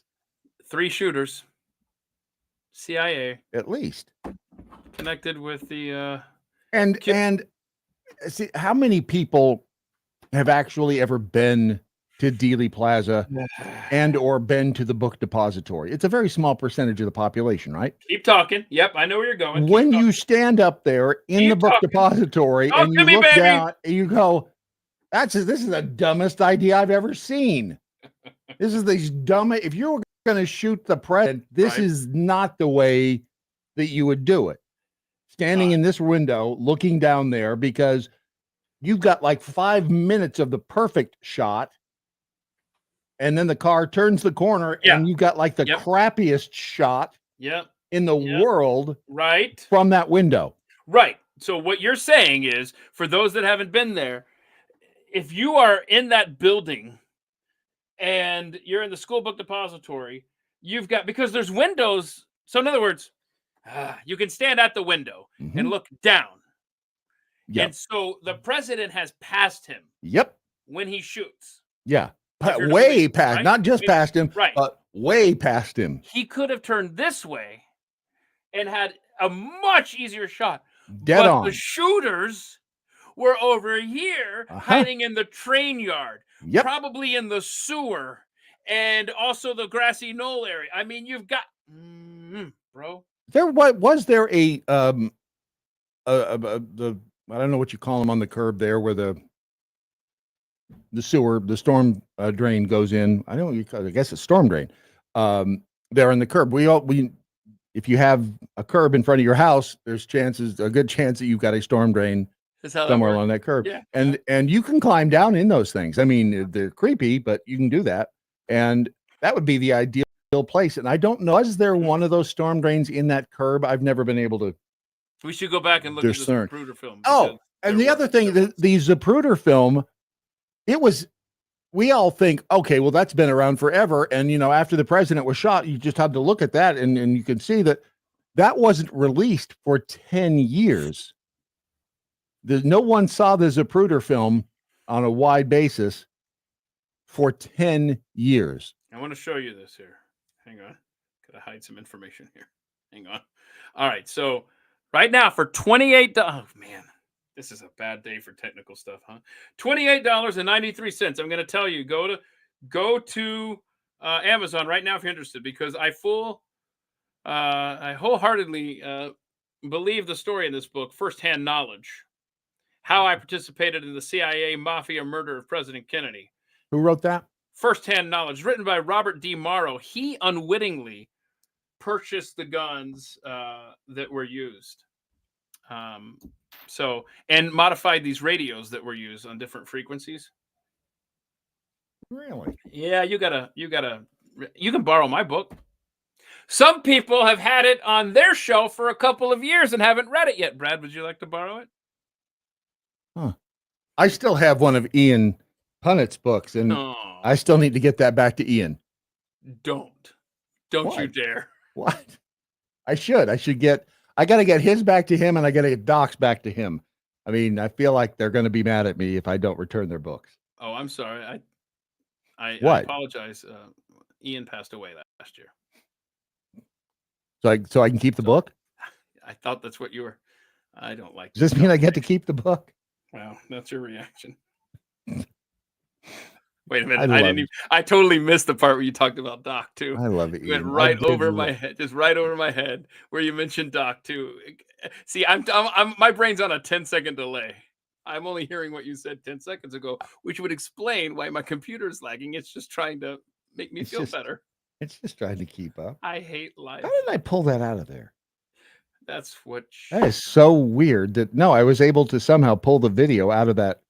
3 shooters. CIA. At least. Connected with the and see, how many people have actually ever been to Dealey Plaza and or been to the book depository? It's a very small percentage of the population, right? Keep talking. Yep, I know where you're going. When you stand up there in the book depository and you look down, and you go, this is the dumbest idea I've ever seen. This is the dumbest. If you were going to shoot the president, this is not the way that you would do it. Standing in this window, looking down there, because you've got like 5 minutes of the perfect shot, and then the car turns the corner, and you've got like the crappiest shot in the world from that window. Right. So what you're saying is, for those that haven't been there, if you are in that building and you're in the school book depository, you've got, because there's windows. So in other words, you can stand at the window and look down. Yep. And so the president has passed him. Yep. When he shoots. Yeah. Way past, not just past him, right, but way past him. He could have turned this way and had a much easier shot. Dead on. The shooters were over here hiding in the train yard, probably in the sewer, and also the grassy knoll area. I mean, you've got, bro. Was there a I don't know what you call them on the curb there, where the sewer, the storm drain goes in. I guess it's storm drain. There on the curb. If you have a curb in front of your house, there's a good chance that you've got a storm drain somewhere along that curb. Yeah. And you can climb down in those things. I mean, they're creepy, but you can do that. And that would be the ideal place. And I don't know, is there one of those storm drains in that curb? I've never been able to. We should go back and look at the Zapruder film. Oh, and the other thing, the Zapruder film, we all think, okay, well, that's been around forever. And, after the president was shot, you just had to look at that and you can see that wasn't released for 10 years. No one saw the Zapruder film on a wide basis for 10 years. I want to show you this here. Hang on. Gotta hide some information here. Hang on. All right. So right now for $28. Oh, man. This is a bad day for technical stuff, huh? $28.93. I'm going to tell you, go to Amazon right now if you're interested, because I wholeheartedly believe the story in this book, firsthand knowledge, how I participated in the CIA mafia murder of President Kennedy. Who wrote that? Firsthand knowledge, written by Robert D. Morrow. He unwittingly purchased the guns that were used. And modified these radios that were used on different frequencies. Really? Yeah, you can borrow my book. Some people have had it on their shelf for a couple of years and haven't read it yet. Brad, would you like to borrow it? Huh. I still have one of Ian Punnett's books, and I still need to get that back to Ian. Don't What? you dare. What? I got to get his back to him, and I got to get Doc's back to him. I mean, I feel like they're going to be mad at me if I don't return their books. Oh, I'm sorry. I apologize. Ian passed away last year. So I can keep the book? I thought that's what you were. I don't like. Does this mean I get to keep the book? Wow, that's your reaction. Wait a minute. I totally missed the part where you talked about Doc too. I love it. It went right over my head, just right over my head, where you mentioned Doc too. See, I'm my brain's on a 10-second delay. I'm only hearing what you said 10 seconds ago, which would explain why my computer is lagging. It's just trying to make me feel better. It's just trying to keep up. I hate life. How did I pull that out of there? That's what. That is so weird. I was able to somehow pull the video out of that.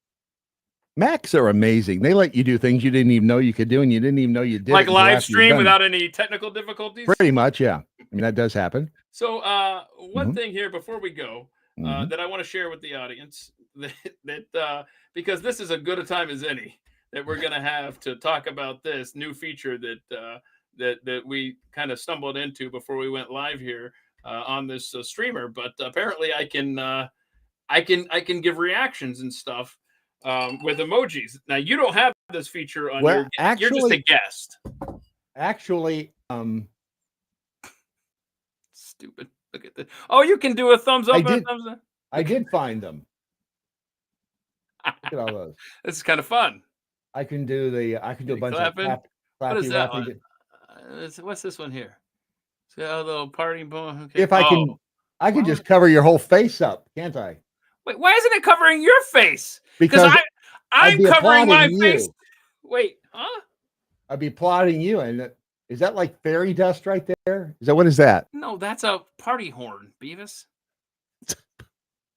Macs are amazing. They let you do things you didn't even know you could do, and you didn't even know you did. Like live stream without any technical difficulties? Pretty much, yeah. I mean, that does happen. So one thing here before we go that I want to share with the audience, that because this is as good a time as any that we're going to have to talk about this new feature that we kind of stumbled into before we went live here on this streamer. But apparently I can give reactions and stuff with emojis. Now you don't have this feature on you're just a guest. Actually, stupid. Look at this. Oh, you can do a thumbs up and a thumbs down. I did find them. Look at all those. This is kind of fun. I can do a bunch clapping? of What is that one? What's this one here? See a little party boy. Okay. If I can just cover your whole face up, can't I? Wait, why isn't it covering your face? Because I'm covering my face. Wait, huh? I'd be applauding you. And is that like fairy dust right there? What is that? No, that's a party horn, Beavis.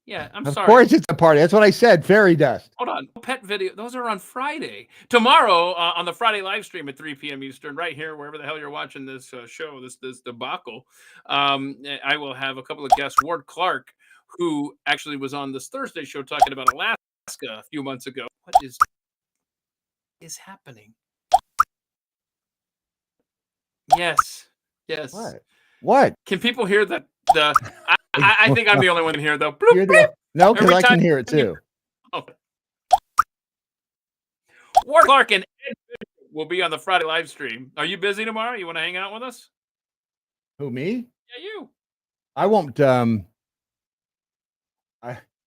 Yeah, I'm sorry. Of course it's a party. That's what I said, fairy dust. Hold on. Pet video. Those are on Friday. Tomorrow on the Friday live stream at 3 p.m. Eastern, right here, wherever the hell you're watching this show, this debacle. I will have a couple of guests. Ward Clark, who actually was on this Thursday show talking about Alaska a few months ago. What is happening? Yes. What? Can people hear the I think I'm the only one in here though. Bloop, bloop. No, because I can hear it too. Okay. Ward Clark and Ed Bishop will be on the Friday live stream. Are you busy tomorrow? You want to hang out with us? Who, me? Yeah, you. I won't. I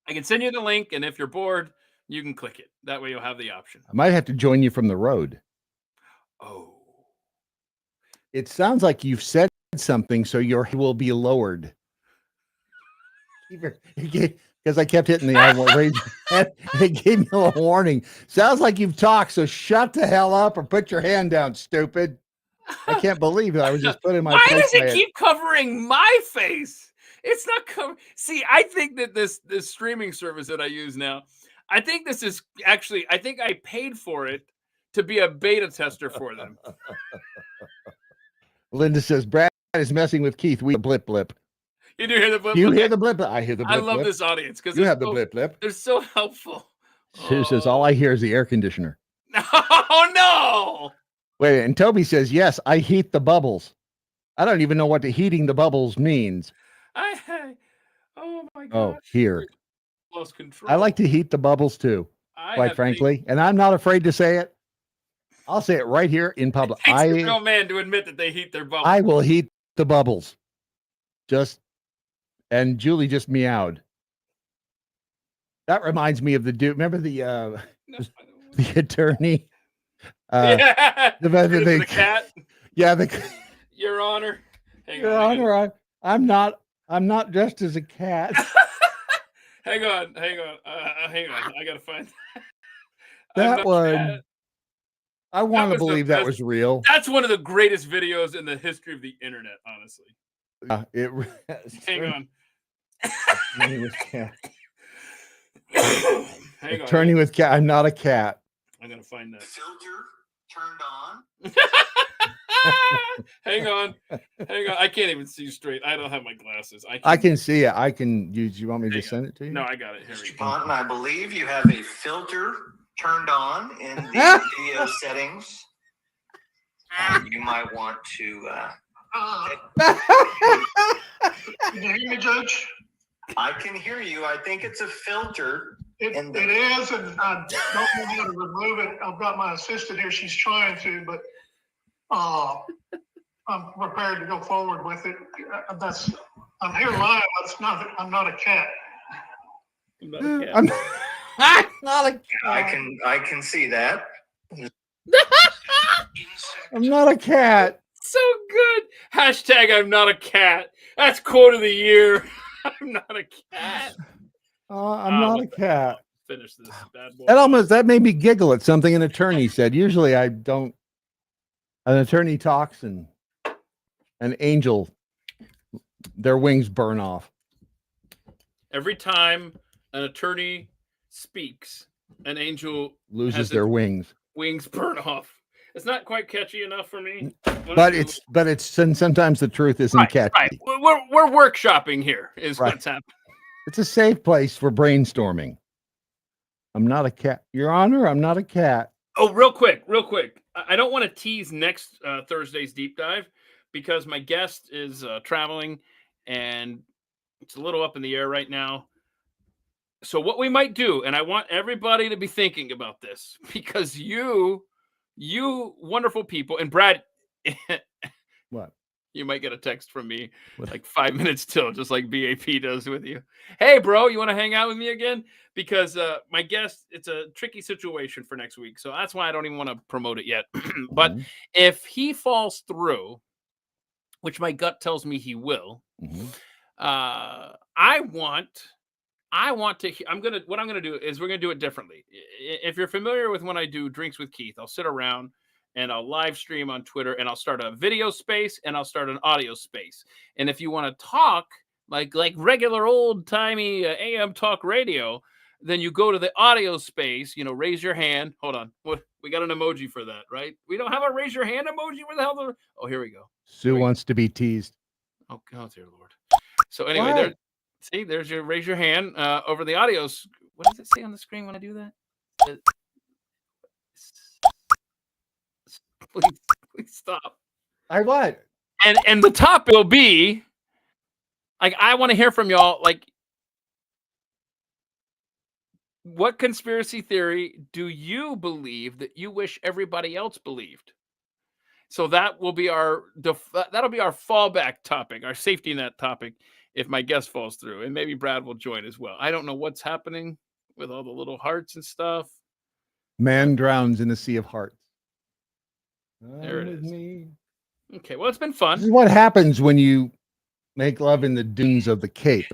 can send you the link, and if you're bored, you can click it. That way, you'll have the option. I might have to join you from the road. Oh. It sounds like you've said something, so your will be lowered. Because I kept hitting the I won't raise your hand. It gave me a little warning. Sounds like you've talked, so shut the hell up or put your hand down, stupid. I can't believe it. I was just putting my. Why does it keep covering my face? It's not cover. See, I think that this streaming service that I use now, I think this is actually. I think I paid for it to be a beta tester for them. Linda says Brad is messing with Keith. We blip blip. You do hear the blip? You hear the blip? I hear the blip. I love blip. this audience because you have the blip blip. They're so helpful. Sue says all I hear is the air conditioner. Oh no! Wait, and Toby says yes. I heat the bubbles. I don't even know what the heating the bubbles means. Oh my god! Oh, here. Lost control. I like to heat the bubbles too, quite frankly, and I'm not afraid to say it. I'll say it right here in public. It takes a real man to admit that they heat their bubbles. I will heat the bubbles. And Julie just meowed. That reminds me of the dude. Remember the attorney? The cat. Yeah, Your Honor. Your Honor, I'm not dressed as a cat. Hang on. I gotta find that one. I want to believe that was real. That's one of the greatest videos in the history of the internet, honestly. Hang on. Attorney with cat. Hang Attorney with cat. I'm not a cat. I'm gonna find that. Filter turned on. Hang on. I can't even see straight. I don't have my glasses. I can see it. I can. Do you want me to send it to you? No, I got it. Here we Mr. Ponton, I believe you have a filter turned on in the video settings. You might want to. Can you hear me, Judge? I can hear you. I think it's a filter. It is, and I don't know how to remove it. I've got my assistant here. She's trying to, but I'm prepared to go forward with it. I'm here live. I'm not a cat. I'm not a cat. I can see that. I'm not a cat. So good. Hashtag I'm not a cat. That's quote of the year. I'm not a cat. I'm not a cat. Finish this bad boy. That made me giggle at something an attorney said. Usually I don't. An attorney talks and an angel, their wings burn off. Every time an attorney speaks, an angel loses their wings. Wings burn off. It's not quite catchy enough for me. But it's and sometimes the truth isn't catchy. Right. We're workshopping here is what's happening. It's a safe place for brainstorming. I'm not a cat. Your Honor, I'm not a cat. Oh, real quick. I don't want to tease next Thursday's deep dive because my guest is traveling and it's a little up in the air right now. So what we might do, and I want everybody to be thinking about this because you wonderful people, and Brad, What? You might get a text from me like 5 minutes till, just like BAP does with you. Hey, bro, you want to hang out with me again? Because my guest, it's a tricky situation for next week. So that's why I don't even want to promote it yet. But if he falls through, which my gut tells me he will, what I'm going to do is we're going to do it differently. If you're familiar with when I do Drinks with Keith, I'll sit around and I'll live stream on Twitter, and I'll start a video space and I'll start an audio space. And if you want to talk like regular old timey AM talk radio, then you go to the audio space, raise your hand. Hold on. We got an emoji for that, right? We don't have a raise your hand emoji. Where the hell? Oh, here we go. Sue wants to be teased. Oh, dear Lord. So anyway, there's your raise your hand over the audio. What does it say on the screen when I do that? Please stop. What? And the topic will be like, I want to hear from y'all. Like, what conspiracy theory do you believe that you wish everybody else believed? So that will be that'll be our fallback topic, our safety net topic, if my guest falls through, and maybe Brad will join as well. I don't know what's happening with all the little hearts and stuff. Man drowns in the sea of hearts. There it is. Okay, well, it's been fun. This is what happens when you make love in the dunes of the Cape.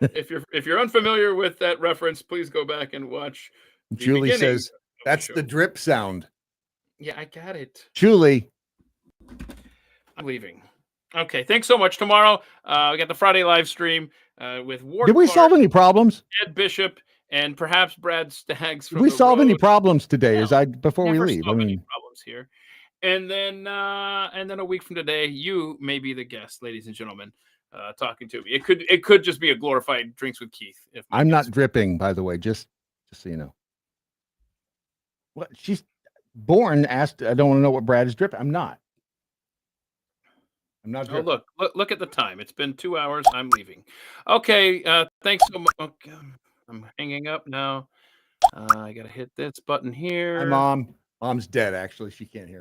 If you're unfamiliar with that reference, please go back and watch. Julie says that's the drip sound. Yeah, I got it. Julie, I'm leaving. Okay, thanks so much. Tomorrow, we got the Friday live stream with Ward. Did we solve any problems? Ed Bishop and perhaps Brad Staggs. Did we solve any problems today? Before we leave? Any problems here. And then a week from today, you may be the guest, ladies and gentlemen, talking to me. It could just be a glorified Drinks with Keith. I'm not dripping, by the way, just so you know. What she's asked, I don't want to know what Brad is dripping. I'm not dripping. Oh, look at the time. It's been 2 hours. I'm leaving. Okay, thanks so much. Okay, I'm hanging up now. I gotta hit this button here. Hi, Mom. Mom's dead, actually. She can't hear.